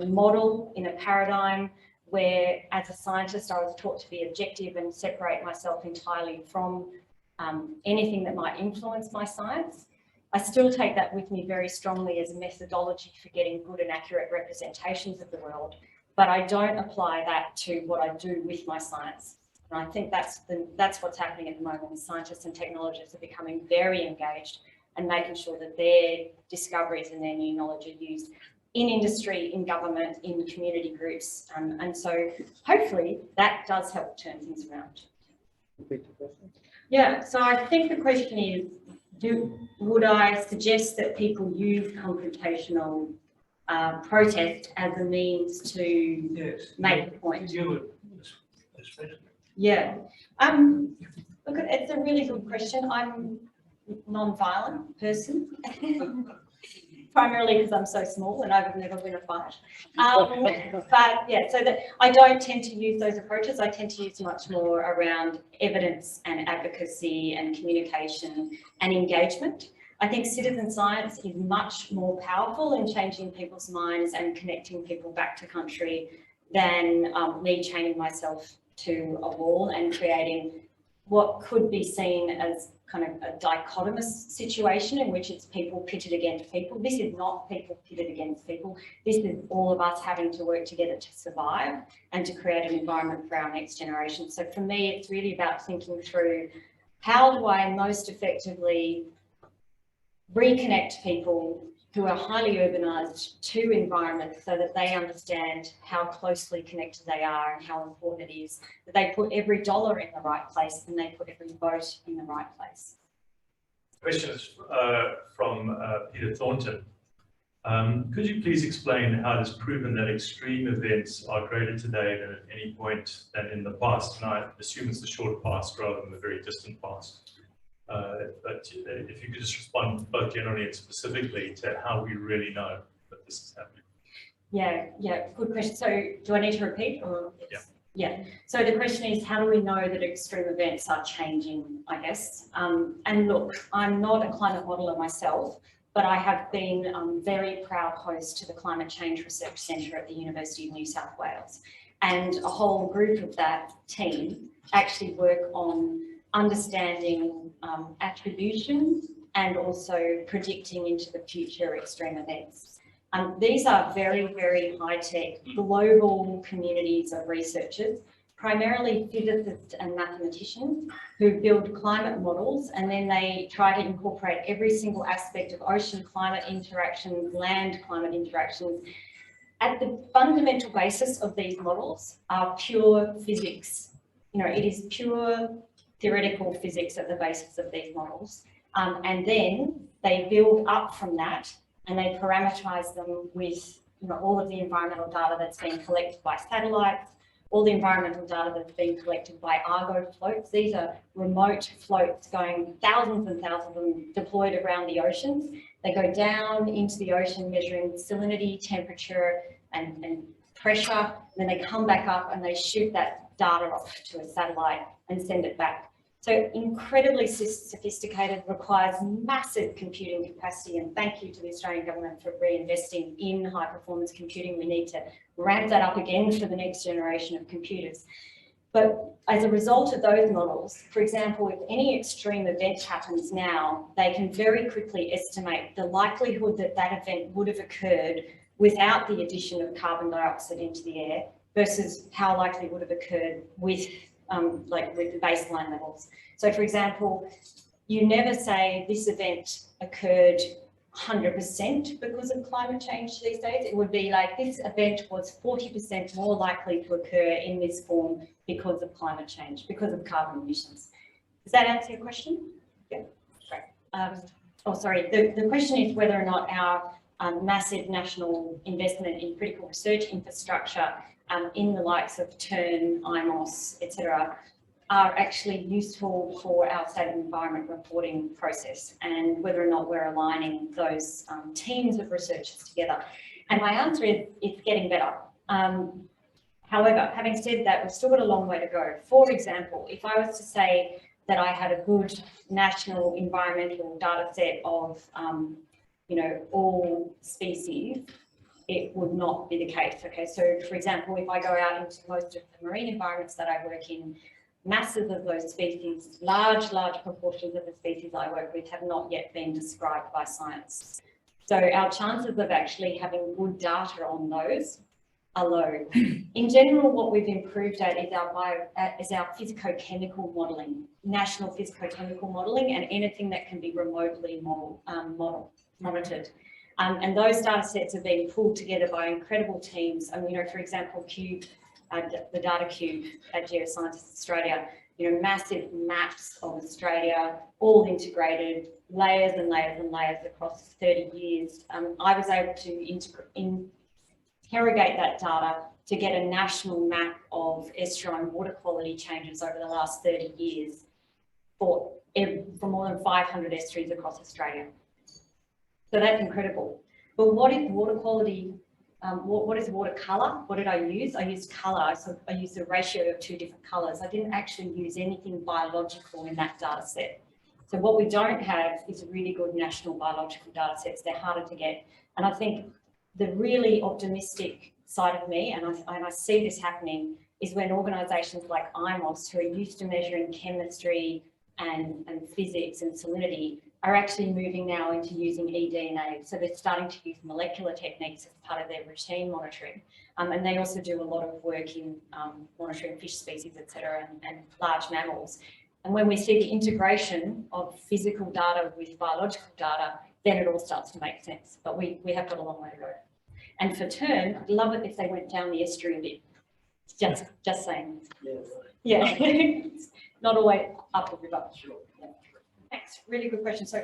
model, in a paradigm where, as a scientist, I was taught to be objective and separate myself entirely from anything that might influence my science. I still take that with me very strongly as a methodology for getting good and accurate representations of the world, but I don't apply that to what I do with my science. And I think that's what's happening at the moment. Scientists and technologists are becoming very engaged and making sure that their discoveries and their new knowledge are used in industry, in government, in community groups. And so hopefully that does help turn things around. Yeah, so I think the question is, would I suggest that people use confrontational protest as a means to make a point? Yeah. Look, it's a really good question. I'm a non-violent person. Primarily because I'm so small and I've never been a fight. But yeah, so that I don't tend to use those approaches. I tend to use much more around evidence and advocacy and communication and engagement. I think citizen science is much more powerful in changing people's minds and connecting people back to country than me chaining myself to a wall and creating what could be seen as kind of a dichotomous situation in which it's people pitted against people. This is not people pitted against people. This is all of us having to work together to survive and to create an environment for our next generation. So for me, it's really about thinking through, how do I most effectively reconnect people who are highly urbanised to environments so that they understand how closely connected they are and how important it is that they put every dollar in the right place and they put every vote in the right place. Question is from Peter Thornton. Could you please explain how it is proven that extreme events are greater today than at any point than in the past? And I assume it's the short past rather than the very distant past. But if you could just respond both generally and specifically to how we really know that this is happening. Yeah, good question. So do I need to repeat? Or yeah. So the question is, how do we know that extreme events are changing, I guess? And look, I'm not a climate modeller myself, but I have been very proud host to the Climate Change Research Centre at the University of New South Wales. And a whole group of that team actually work on understanding attribution and also predicting into the future extreme events. These are very, very high-tech global communities of researchers, primarily physicists and mathematicians, who build climate models, and then they try to incorporate every single aspect of ocean climate interactions, land climate interactions. At the fundamental basis of these models are pure physics. You know, it is pure theoretical physics at the basis of these models. And then they build up from that and they parameterize them with, you know, all of the environmental data that's being collected by satellites, all the environmental data that's being collected by Argo floats. These are remote floats going thousands and thousands of them deployed around the oceans. They go down into the ocean measuring salinity, temperature and pressure. And then they come back up and they shoot that data off to a satellite and send it back. So incredibly sophisticated, requires massive computing capacity, and thank you to the Australian government for reinvesting in high performance computing. We need to ramp that up again for the next generation of computers. But as a result of those models, for example, if any extreme event happens now, they can very quickly estimate the likelihood that that event would have occurred without the addition of carbon dioxide into the air versus how likely it would have occurred with with the baseline levels. So for example, you never say this event occurred 100% because of climate change these days. It would be like this event was 40% more likely to occur in this form because of climate change, because of carbon emissions. Does that answer your question? Yeah, great. The question is whether or not our massive national investment in critical research infrastructure in the likes of TERN, IMOS, etc., are actually useful for our state of environment reporting process, and whether or not we're aligning those teams of researchers together. And my answer is it's getting better. However, having said that, we've still got a long way to go. For example, if I was to say that I had a good national environmental data set of all species, it would not be the case. Okay, so for example, if I go out into most of the marine environments that I work in, masses of those species, large proportions of the species I work with have not yet been described by science. So our chances of actually having good data on those are low. In general, what we've improved at is our physicochemical modelling, national physicochemical modelling, and anything that can be remotely monitored. And those data sets are being pulled together by incredible teams. For example, Cube, the Data Cube at Geosciences Australia, massive maps of Australia, all integrated, layers and layers and layers across 30 years. I was able to interrogate that data to get a national map of estuarine water quality changes over the last 30 years for more than 500 estuaries across Australia. So that's incredible. But what is water quality? What is water colour? What did I use? I used colour, so I used a ratio of 2 different colours. I didn't actually use anything biological in that data set. So what we don't have is really good national biological data sets. They're harder to get. And I think the really optimistic side of me, and I see this happening, is when organisations like IMOS, who are used to measuring chemistry and physics and salinity, are actually moving now into using eDNA. So they're starting to use molecular techniques as part of their routine monitoring. And they also do a lot of work in monitoring fish species, etc., and large mammals. And when we see the integration of physical data with biological data, then it all starts to make sense. But we have got a long way to go. And for Tern, I'd love it if they went down the estuary a bit. Just saying. Yeah, right. Yeah, not always up the river. Sure. Yeah. Thanks, really good question. So,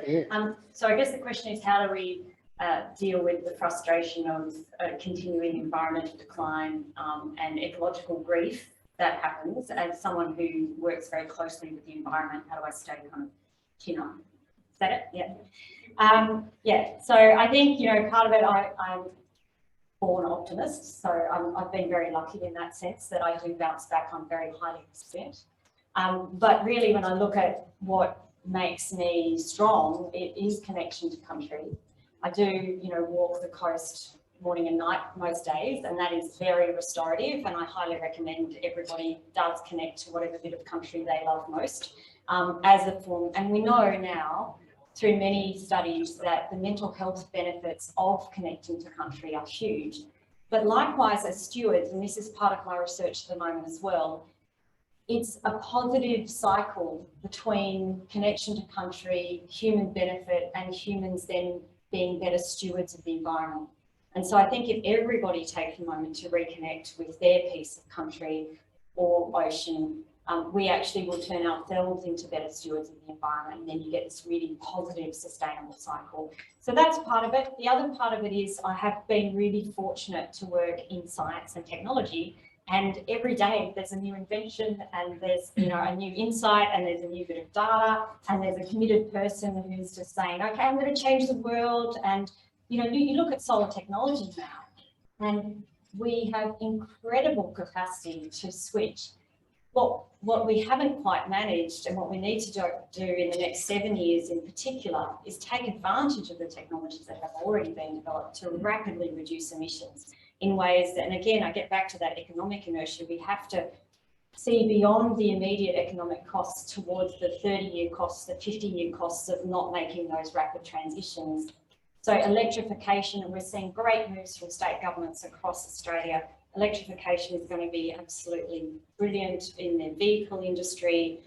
so I guess the question is, how do we deal with the frustration of continuing environmental decline and ecological grief that happens? As someone who works very closely with the environment, how do I stay kind of chin up? Is that it? Yeah. Yeah. So I think, you know, part of it, I'm born optimist, so I've been very lucky in that sense that I do bounce back. I'm very highly resilient. But really, when I look at what makes me strong, it is connection to country. I do, you know, walk the coast morning and night most days, and that is very restorative, and I highly recommend everybody does connect to whatever bit of country they love most as a form. And we know now through many studies that the mental health benefits of connecting to country are huge. But likewise, as stewards, and this is part of my research at the moment as well, it's a positive cycle between connection to country, human benefit, and humans then being better stewards of the environment. And so I think if everybody takes a moment to reconnect with their piece of country or ocean, we actually will turn ourselves into better stewards of the environment, and then you get this really positive, sustainable cycle. So that's part of it. The other part of it is I have been really fortunate to work in science and technology, and every day there's a new invention, and there's, you know, a new insight, and there's a new bit of data, and there's a committed person who's just saying, okay, I'm going to change the world. And you know, you look at solar technology now, and we have incredible capacity to switch. What we haven't quite managed, and what we need to do in the next 7 years in particular, is take advantage of the technologies that have already been developed to rapidly reduce emissions in ways that, and again, I get back to that economic inertia, we have to see beyond the immediate economic costs towards the 30-year costs, the 50-year costs of not making those rapid transitions. So electrification, and we're seeing great moves from state governments across Australia. Electrification is going to be absolutely brilliant in the vehicle industry.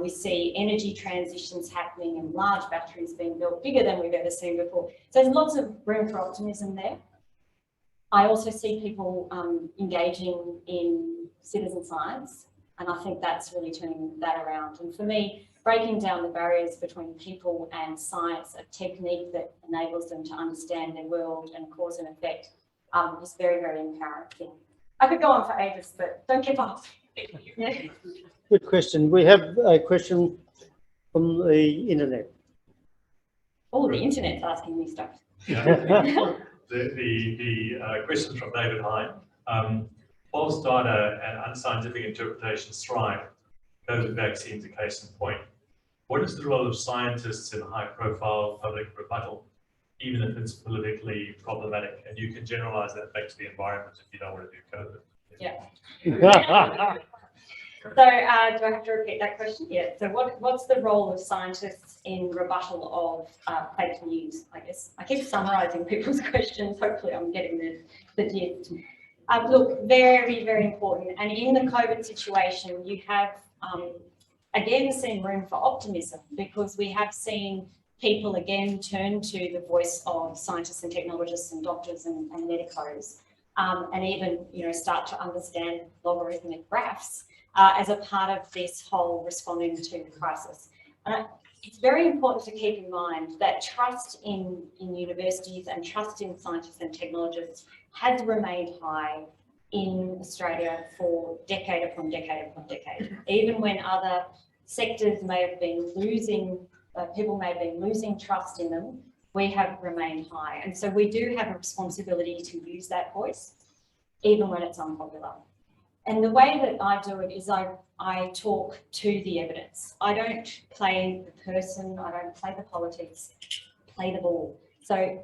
We see energy transitions happening and large batteries being built, bigger than we've ever seen before. So there's lots of room for optimism there. I also see people engaging in citizen science, and I think that's really turning that around. And for me, breaking down the barriers between people and science, a technique that enables them to understand their world and cause and effect, is very, very empowering. I could go on for ages, but don't give up. Yeah. Good question. We have a question from the internet. Oh, the internet's asking me stuff. Yeah. The question from David Hine. False data and unscientific interpretations thrive. COVID vaccines a case in point. What is the role of scientists in high-profile public rebuttal, even if it's politically problematic? And you can generalize that back to the environment if you don't want to do COVID. Yeah. So do I have to repeat that question? Yeah. So what's the role of scientists in rebuttal of fake news, I guess? I keep summarising people's questions. Hopefully I'm getting the gist. Look, very, very important. And in the COVID situation, you have, again, seen room for optimism, because we have seen people again turn to the voice of scientists and technologists and doctors and medicos, and even, you know, start to understand logarithmic graphs as a part of this whole responding to the crisis. And it's very important to keep in mind that trust in universities and trust in scientists and technologists has remained high in Australia for decade upon decade upon decade. Even when other sectors may have been losing, people may have been losing trust in them, we have remained high. And so we do have a responsibility to use that voice, even when it's unpopular. And the way that I do it is I talk to the evidence. I don't play the person, I don't play the politics, play the ball. So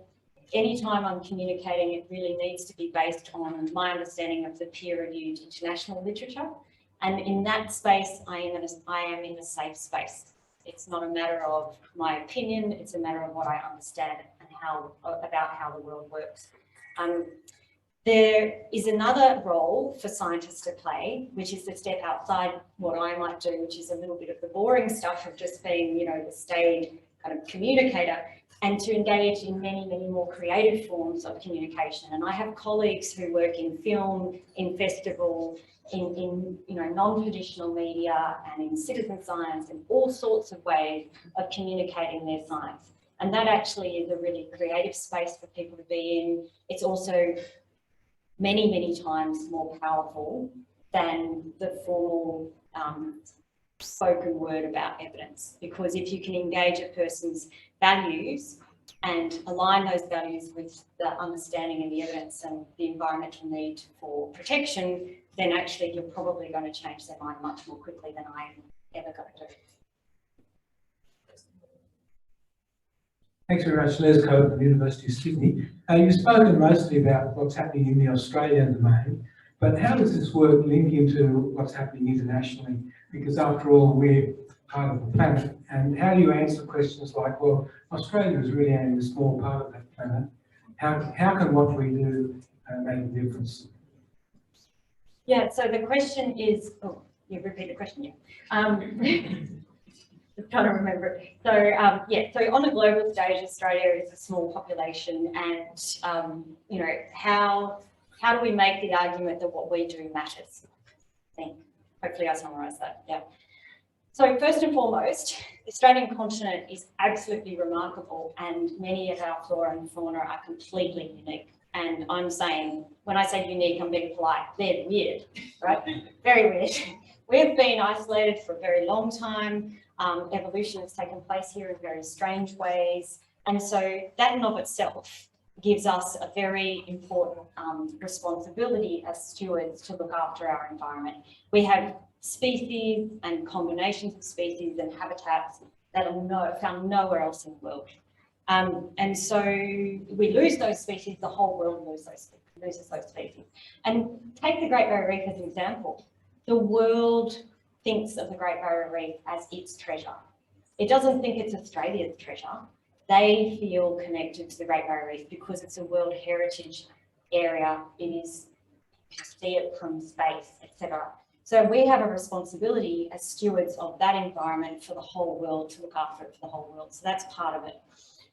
anytime I'm communicating, it really needs to be based on my understanding of the peer-reviewed international literature. And in that space, I am in a safe space. It's not a matter of my opinion, it's a matter of what I understand and about how the world works. There is another role for scientists to play, which is to step outside what I might do, which is a little bit of the boring stuff of just being, the staid kind of communicator, and to engage in many, many more creative forms of communication. And I have colleagues who work in film, in festival, in non-traditional media and in citizen science and all sorts of ways of communicating their science. And that actually is a really creative space for people to be in. It's also many, many times more powerful than the formal spoken word about evidence. Because if you can engage a person's values and align those values with the understanding and the evidence and the environmental need for protection, then actually you're probably going to change their mind much more quickly than I'm ever going to do. Thanks very much, Les Cope from the University of Sydney. You've spoken mostly about what's happening in the Australian domain, but how does this work link into what's happening internationally? Because after all, we're part of the planet. And how do you answer questions like, well, Australia is really only a small part of that planet. How can what we do make a difference? Yeah, so the question is, oh, you repeat the question, yeah. Just trying to remember it. So so on a global stage, Australia is a small population, and how do we make the argument that what we do matters? I think hopefully I summarise that. Yeah. So first and foremost, the Australian continent is absolutely remarkable, and many of our flora and fauna are completely unique. And I'm saying, when I say unique, I'm being polite. They're weird, right? Very weird. We've been isolated for a very long time. Evolution has taken place here in very strange ways. And so that in of itself gives us a very important responsibility as stewards to look after our environment. We have species and combinations of species and habitats that are found nowhere else in the world. And so we lose those species, the whole world loses those species. And take the Great Barrier Reef as an example. The world thinks of the Great Barrier Reef as its treasure. It doesn't think it's Australia's treasure. They feel connected to the Great Barrier Reef because it's a World Heritage area. It is, you can see it from space, etc. So we have a responsibility as stewards of that environment for the whole world, to look after it for the whole world. So that's part of it.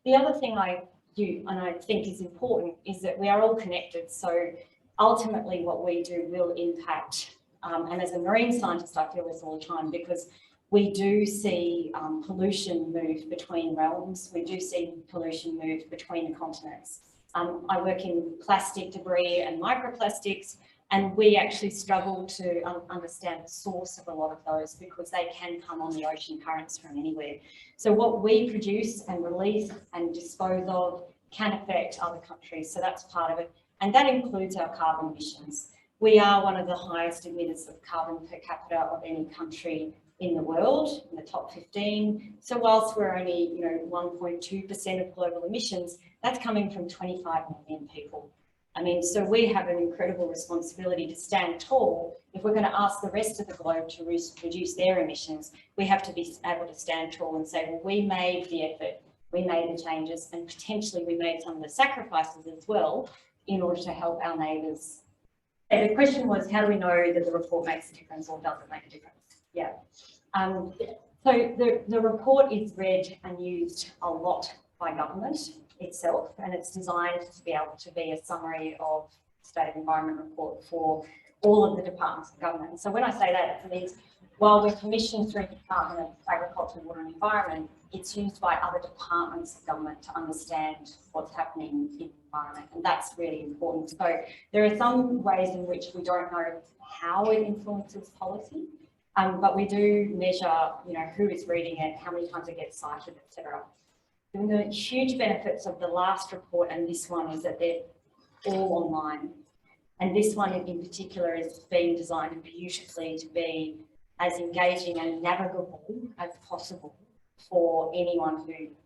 The other thing I do, and I think is important, is that we are all connected. So ultimately what we do will impact, and as a marine scientist, I feel this all the time, because we do see pollution move between realms. We do see pollution move between the continents. I work in plastic debris and microplastics, and we actually struggle to understand the source of a lot of those because they can come on the ocean currents from anywhere. So what we produce and release and dispose of can affect other countries. So that's part of it. And that includes our carbon emissions. We are one of the highest emitters of carbon per capita of any country in the world, in the top 15. So whilst we're only 1.2% of global emissions, that's coming from 25 million people. I mean, so we have an incredible responsibility to stand tall. If we're going to ask the rest of the globe to reduce their emissions, we have to be able to stand tall and say, well, we made the effort, we made the changes, and potentially we made some of the sacrifices as well in order to help our neighbours. And the question was, how do we know that the report makes a difference or doesn't make a difference? Yeah. So the report is read and used a lot by government itself, and it's designed to be able to be a summary of State of Environment report for all of the departments of government. So when I say that, it means while we're commissioned through the Department of Agriculture, Water and Environment, it's used by other departments of government to understand what's happening in the environment, and that's really important. So there are some ways in which we don't know how it influences policy, but we do measure, who is reading it, how many times it gets cited, etc. And the huge benefits of the last report and this one is that they're all online. And this one in particular is being designed beautifully to be as engaging and navigable as possible for anyone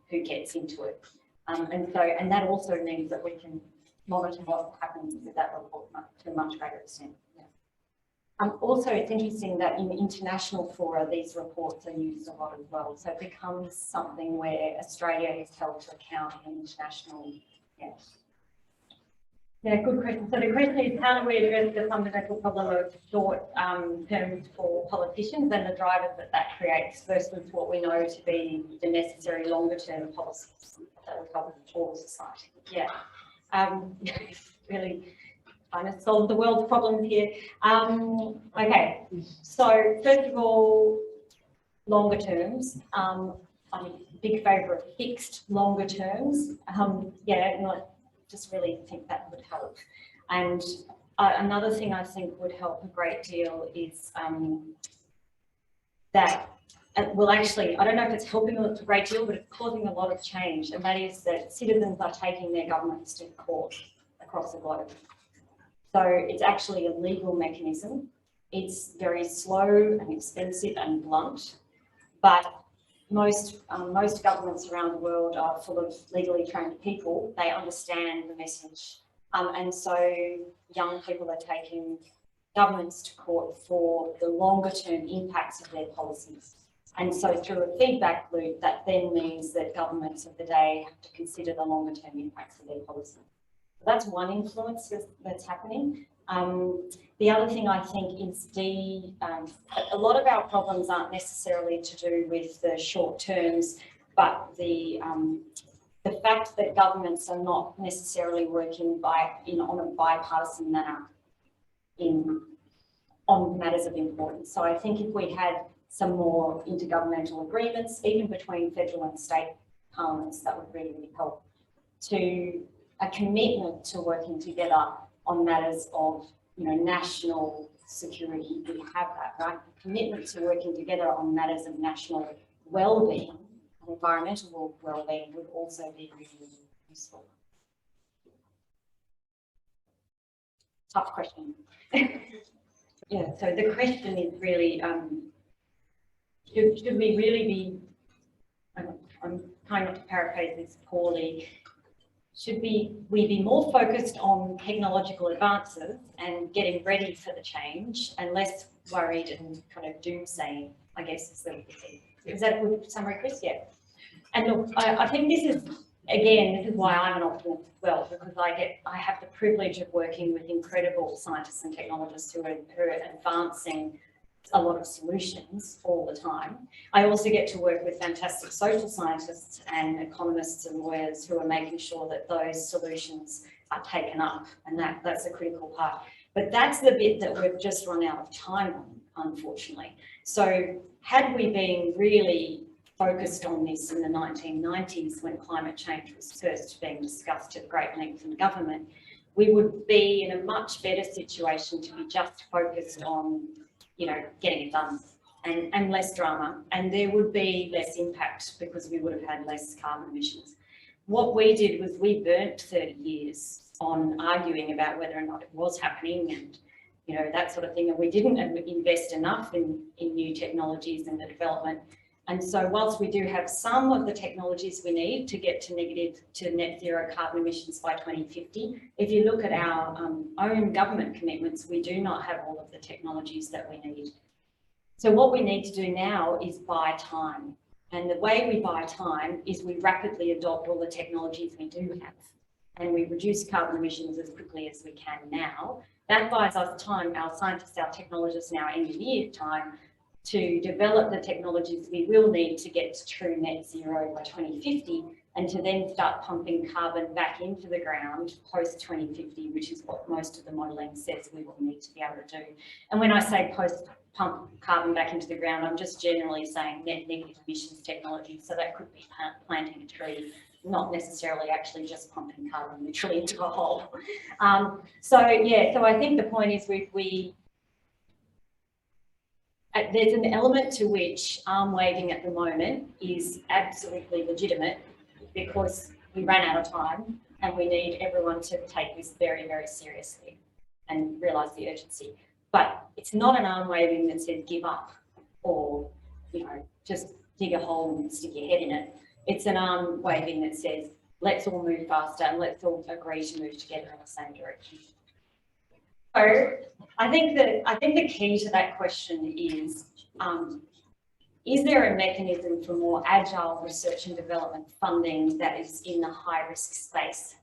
who gets into it. And that also means that we can monitor what happens with that report to a much greater extent. Yeah. Also, it's interesting that in international fora, these reports are used a lot as well. So it becomes something where Australia is held to account in international. Yeah. Yeah, good question. So the question is, how do we address the fundamental problem of short terms for politicians and the drivers that creates versus what we know to be the necessary longer term policies that will help all society? Yeah, really trying to solve the world's problems here. Okay, so first of all, longer terms. I'm a big favour of fixed longer terms. Yeah, not just really think that would help. And another thing I think would help a great deal is that, well, actually, I don't know if it's helping a great deal, but it's causing a lot of change. And that is that citizens are taking their governments to court across the globe. So it's actually a legal mechanism. It's very slow and expensive and blunt, but most governments around the world are full of legally trained people. They understand the message. And so young people are taking governments to court for the longer term impacts of their policies. And so through a feedback loop, that then means that governments of the day have to consider the longer term impacts of their policy. So that's one influence that's happening. The other thing I think is a lot of our problems aren't necessarily to do with the short terms, but the fact that governments are not necessarily working on a bipartisan manner on matters of importance. So I think if we had some more intergovernmental agreements, even between federal and state parliaments, that would really help. To a commitment to working together on matters of, national security. We have that, right? A commitment to working together on matters of national wellbeing and environmental wellbeing would also be really useful. Tough question. Yeah, so the question is really, should we really be, I'm trying not to paraphrase this poorly, should we be more focused on technological advances and getting ready for the change and less worried and kind of doomsaying, I guess is that a good summary, Chris? Yeah. And look, I think this is why I'm an optimist as well, because I have the privilege of working with incredible scientists and technologists who are advancing a lot of solutions all the time. I also get to work with fantastic social scientists and economists and lawyers who are making sure that those solutions are taken up, and that's a critical part. But that's the bit that we've just run out of time on, unfortunately. So had we been really focused on this in the 1990s when climate change was first being discussed at great length in government, we would be in a much better situation to be just focused on getting it done and less drama, and there would be less impact because we would have had less carbon emissions. What we did was we burnt 30 years on arguing about whether or not it was happening and, that sort of thing, and we didn't invest enough in new technologies and the development. And so whilst we do have some of the technologies we need to get to net zero carbon emissions by 2050, if you look at our own government commitments, we do not have all of the technologies that we need. So what we need to do now is buy time. And the way we buy time is we rapidly adopt all the technologies we do have and we reduce carbon emissions as quickly as we can now. That buys us time, our scientists, our technologists and our engineers time to develop the technologies we will need to get to true net zero by 2050 and to then start pumping carbon back into the ground post 2050, which is what most of the modelling says we will need to be able to do. And when I say post pump carbon back into the ground, I'm just generally saying net negative emissions technology. So that could be planting a tree, not necessarily actually just pumping carbon literally into a hole. So I think the point is there's an element to which arm waving at the moment is absolutely legitimate because we ran out of time and we need everyone to take this very, very seriously and realise the urgency. But it's not an arm waving that says give up or, just dig a hole and stick your head in it. It's an arm waving that says let's all move faster and let's all agree to move together in the same direction. So I think the key to that question is there a mechanism for more agile research and development funding that is in the high-risk space?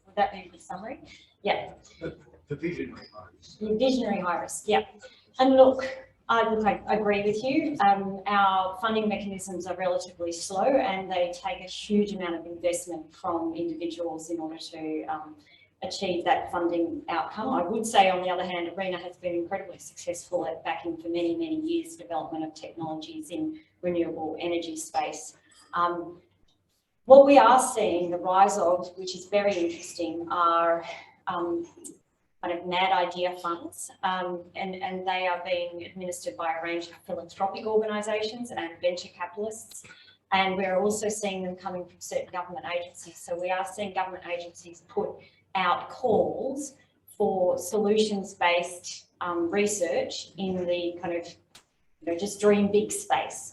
Would that be a good summary? Yeah. The visionary ones. The visionary high risk, yeah. And look, I agree with you. Our funding mechanisms are relatively slow and they take a huge amount of investment from individuals in order to achieve that funding outcome. I would say, on the other hand, ARENA has been incredibly successful at backing for many, many years development of technologies in renewable energy space. What we are seeing the rise of, which is very interesting, are kind of mad idea funds, and they are being administered by a range of philanthropic organisations and venture capitalists. And we're also seeing them coming from certain government agencies. So we are seeing government agencies put out calls for solutions-based research in the kind of, just dream big space.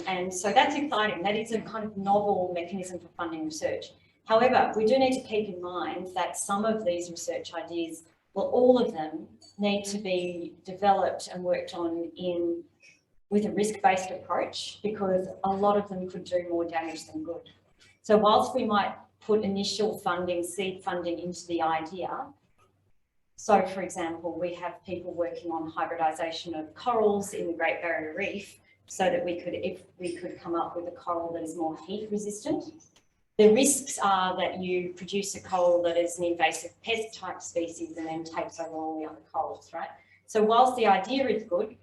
And so that's exciting. That is a kind of novel mechanism for funding research. However, we do need to keep in mind that some of these research ideas, well, all of them need to be developed and worked on with a risk-based approach, because a lot of them could do more damage than good. So whilst we might put initial funding, seed funding into the idea, so for example, we have people working on hybridization of corals in the Great Barrier Reef, so that if we could come up with a coral that is more heat resistant. The risks are that you produce a coral that is an invasive pest type species and then takes over all the other corals, right? So whilst the idea is good,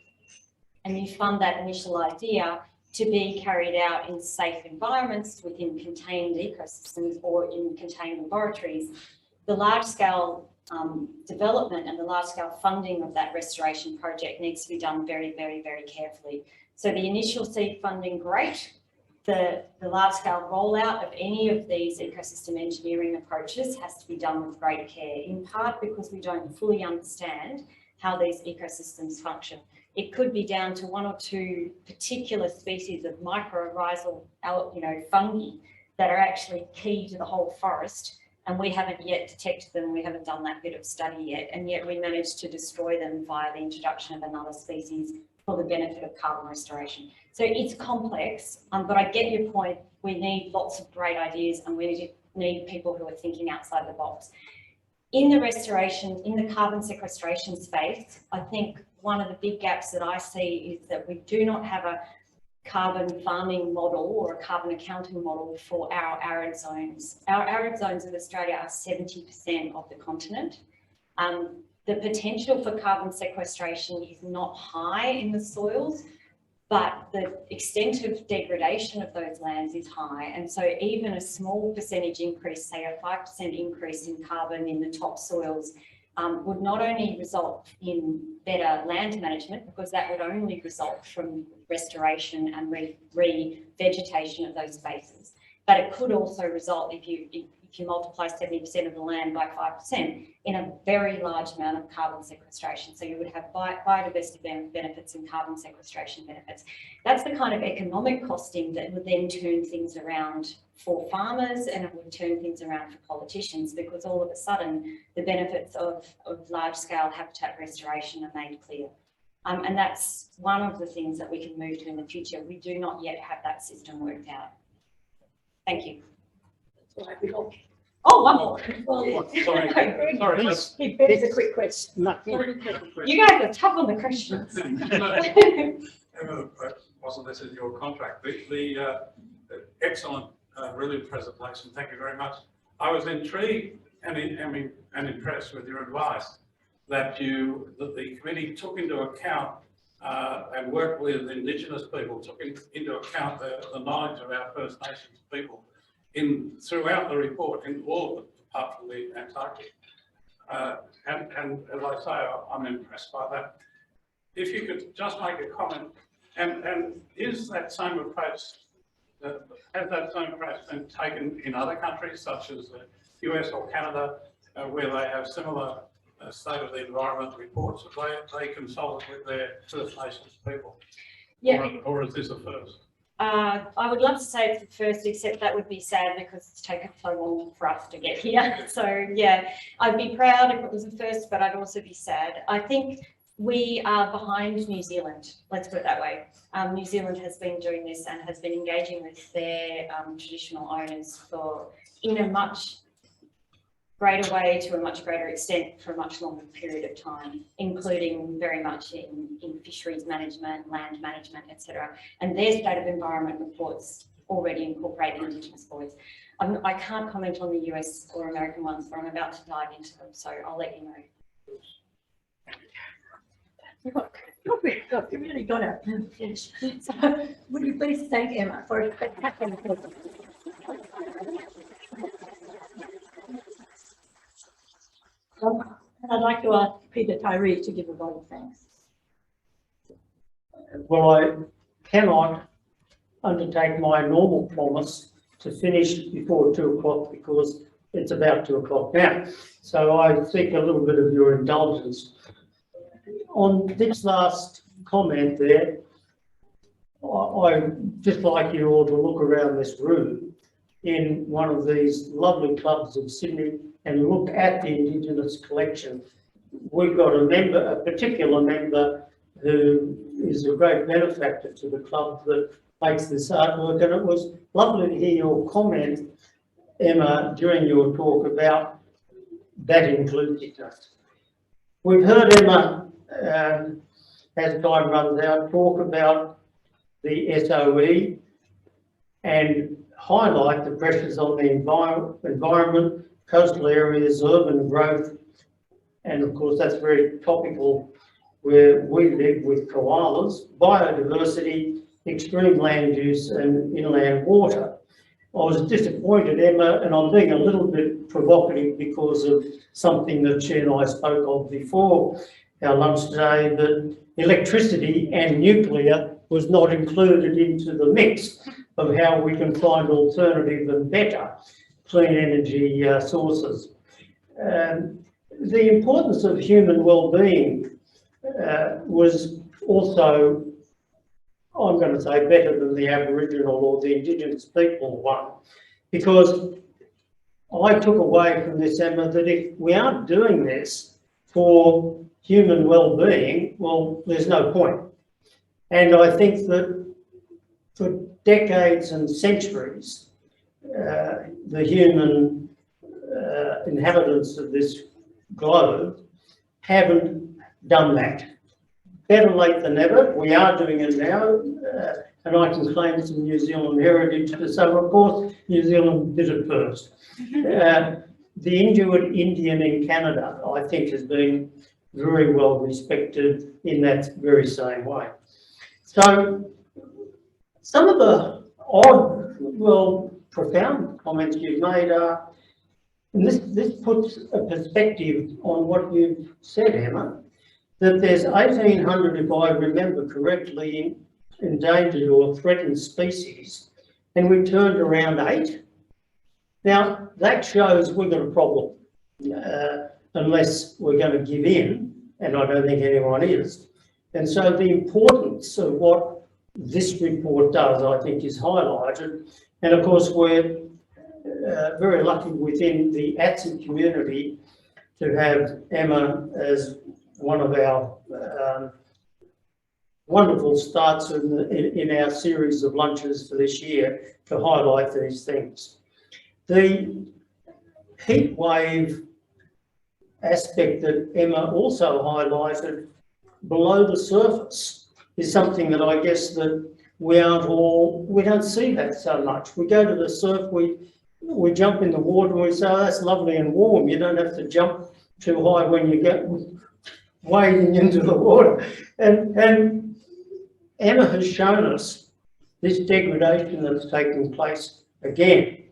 and you fund that initial idea to be carried out in safe environments within contained ecosystems or in contained laboratories, the large-scale development and the large-scale funding of that restoration project needs to be done very, very, very carefully. So the initial seed funding, great. The large-scale rollout of any of these ecosystem engineering approaches has to be done with great care, in part because we don't fully understand how these ecosystems function. It could be down to one or two particular species of mycorrhizal, fungi that are actually key to the whole forest, and we haven't yet detected them. We haven't done that bit of study yet, and yet we managed to destroy them via the introduction of another species for the benefit of carbon restoration. So it's complex, but I get your point. We need lots of great ideas, and we need people who are thinking outside the box. In the carbon sequestration space, I think one of the big gaps that I see is that we do not have a carbon farming model or a carbon accounting model for our arid zones. Our arid zones of Australia are 70% of the continent. The potential for carbon sequestration is not high in the soils, but the extent of degradation of those lands is high. And so even a small percentage increase, say a 5% increase in carbon in the top soils, would not only result in better land management, because that would only result from restoration and re-vegetation of those spaces, but it could also result, if you multiply 70% of the land by 5%, in a very large amount of carbon sequestration. So you would have biodiversity benefits and carbon sequestration benefits. That's the kind of economic costing that would then turn things around for farmers, and it would turn things around for politicians, because all of a sudden the benefits of large-scale habitat restoration are made clear. And that's one of the things that we can move to in the future. We do not yet have that system worked out. Thank you. Oh, one more. Sorry. It's a quick question. You guys are tough on the questions. Wasn't this in your contract? The excellent, brilliant presentation. Thank you very much. I was intrigued and impressed with your advice that the committee took into account and worked with Indigenous people, took into account the knowledge of our First Nations people throughout the report, in all of it, apart from the Antarctic. And as I say, I'm impressed by that. If you could just make a comment, and is that same approach, has that same approach been taken in other countries, such as the US or Canada, where they have similar state of the environment reports that they consult with their First Nations people? Yeah. Or is this a first? I would love to say it's the first, except that would be sad because it's taken so long for us to get here. So yeah, I'd be proud if it was the first, but I'd also be sad. I think we are behind New Zealand, let's put it that way. New Zealand has been doing this and has been engaging with their traditional owners in a much greater way, to a much greater extent, for a much longer period of time, including very much in fisheries management, land management, etc. And their state of environment reports already incorporate Indigenous voice. I can't comment on the US or American ones, but I'm about to dive into them, so I'll let you know. You really got it. So, would you please thank Emma for a spectacular presentation? I'd like to ask Peter Tyree to give a vote of thanks. Well, I cannot undertake my normal promise to finish before 2 o'clock because it's about 2 o'clock now. So I seek a little bit of your indulgence. On this last comment there, I just like you all to look around this room in one of these lovely clubs of Sydney and look at the Indigenous collection. We've got a particular member who is a great benefactor to the club that makes this artwork, and it was lovely to hear your comment, Emma, during your talk about that inclusiveness. We've heard Emma, as time runs out, talk about the SOE and highlight the pressures on the environment, coastal areas, urban growth, and of course that's very topical where we live with koalas, biodiversity, extreme land use and inland water. I was disappointed, Emma, and I'm being a little bit provocative because of something that she and I spoke of before our lunch today, that electricity and nuclear was not included into the mix of how we can find alternative and better clean energy sources. The importance of human well-being was also, I'm going to say, better than the Aboriginal or the Indigenous people one, because I took away from this, Emma, that if we aren't doing this for human well-being, well, there's no point. And I think that for decades and centuries, the human inhabitants of this globe haven't done that. Better late than never. We are doing it now, and I can claim some New Zealand heritage to say, of course, New Zealand did it first. The Inuit Indian in Canada, I think, has been very well respected in that very same way. So some of the odd, well, profound comments you've made are, and this puts a perspective on what you've said, Emma, that there's 1,800, if I remember correctly, endangered or threatened species, and we turned around 8. Now, that shows we've got a problem, unless we're going to give in, and I don't think anyone is. And so the importance of what this report does, I think, is highlighted. And of course, we're very lucky within the ATSI community to have Emma as one of our wonderful starts in our series of lunches for this year to highlight these things. The heat wave aspect that Emma also highlighted below the surface is something that I guess that we don't see that so much. We go to the surf, we jump in the water and we say, oh, that's lovely and warm. You don't have to jump too high when you get wading into the water. And Emma has shown us this degradation that's taking place again.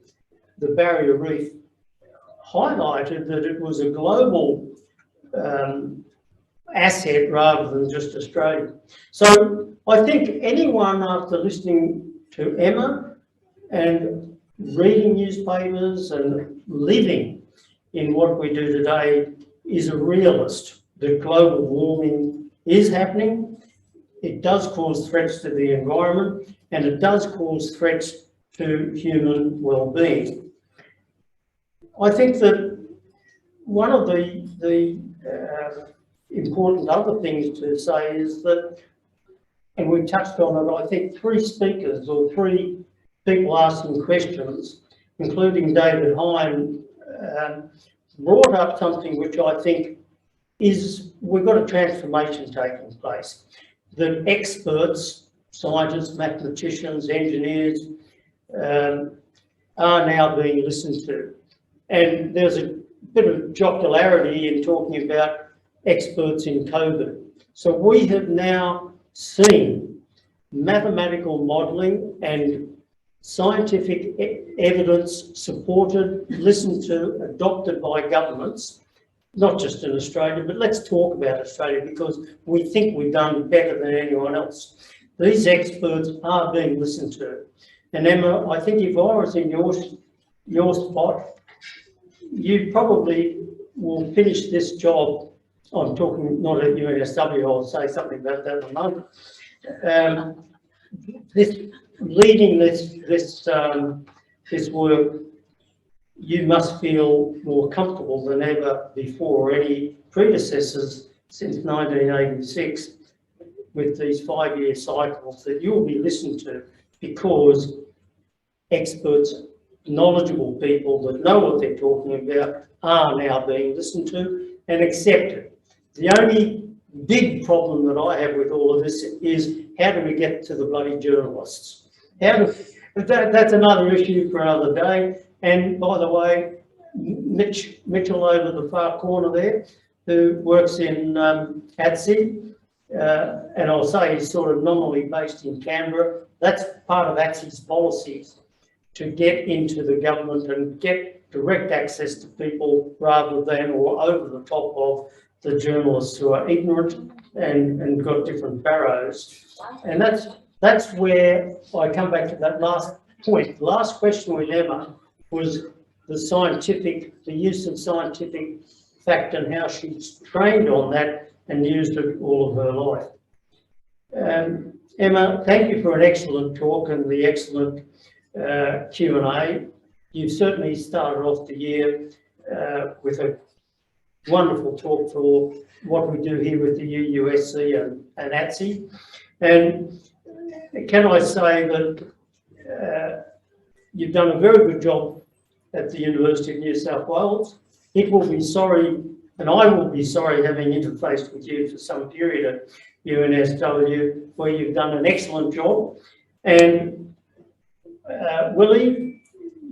The barrier reef highlighted that it was a global asset rather than just Australia. So I think anyone, after listening to Emma and reading newspapers and living in what we do today, is a realist that global warming is happening. It does cause threats to the environment, and it does cause threats to human well-being. I think that one of the important other things to say is that, and we touched on it, I think 3 speakers or 3 people asking questions, including David Hine, brought up something which I think is, we've got a transformation taking place. That experts, scientists, mathematicians, engineers, are now being listened to. And there's a bit of jocularity in talking about experts in COVID. So we have now seen mathematical modelling and scientific evidence supported, listened to, adopted by governments, not just in Australia, but let's talk about Australia because we think we've done better than anyone else. These experts are being listened to. And Emma, I think if I was in your spot, you probably will finish this job. I'm talking not at UNSW, I'll say something about that in a moment. Leading this work, you must feel more comfortable than ever before. Any predecessors since 1986 with these 5-year cycles that you'll be listened to because experts, knowledgeable people that know what they're talking about are now being listened to and accepted. The only big problem that I have with all of this is how do we get to the bloody journalists? That's another issue for another day. And by the way, Mitchell over the far corner there, who works in ATSI, and I'll say he's sort of nominally based in Canberra, that's part of ATSI's policies to get into the government and get direct access to people rather than or over the top of the journalists who are ignorant and got different barrows. And that's where I come back to that last point. The last question with Emma was the use of scientific fact and how she's trained on that and used it all of her life. Emma, thank you for an excellent talk and the excellent Q&A. You've certainly started off the year with a wonderful talk for what we do here with the UUSC and ATSI. And can I say that you've done a very good job at the University of New South Wales. It will be sorry, and I will be sorry having interfaced with you for some period at UNSW, where you've done an excellent job. And Willie,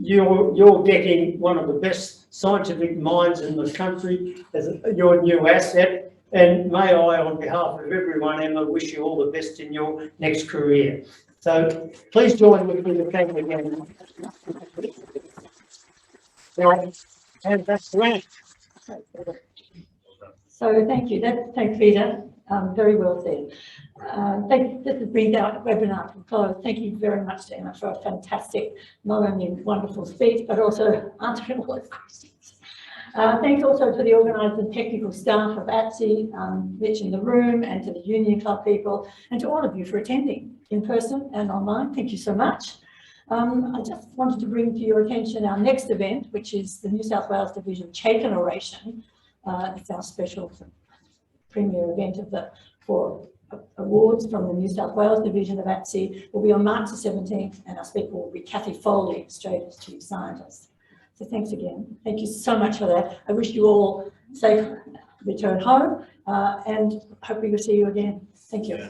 you're getting one of the best scientific minds in the country as your new asset. And may I, on behalf of everyone, Emma, wish you all the best in your next career. So please join with me to thank again. And that's right. So thank you. Thanks, Peter. Very well said. This brings our webinar to a close. Thank you very much to Emma for a fantastic, not only wonderful speech, but also answering all those questions. Thanks also to the organisers and technical staff of ATSI, Rich in the room, and to the Union Club people, and to all of you for attending in person and online. Thank you so much. I just wanted to bring to your attention our next event, which is the New South Wales Division Chaikin Oration. It's our special premier event for awards from the New South Wales Division of ATSI. Will be on March the 17th, and our speaker will be Cathy Foley, Australia's Chief Scientist. So thanks again. Thank you so much for that. I wish you all safe return home, and hope we will see you again. Thank you.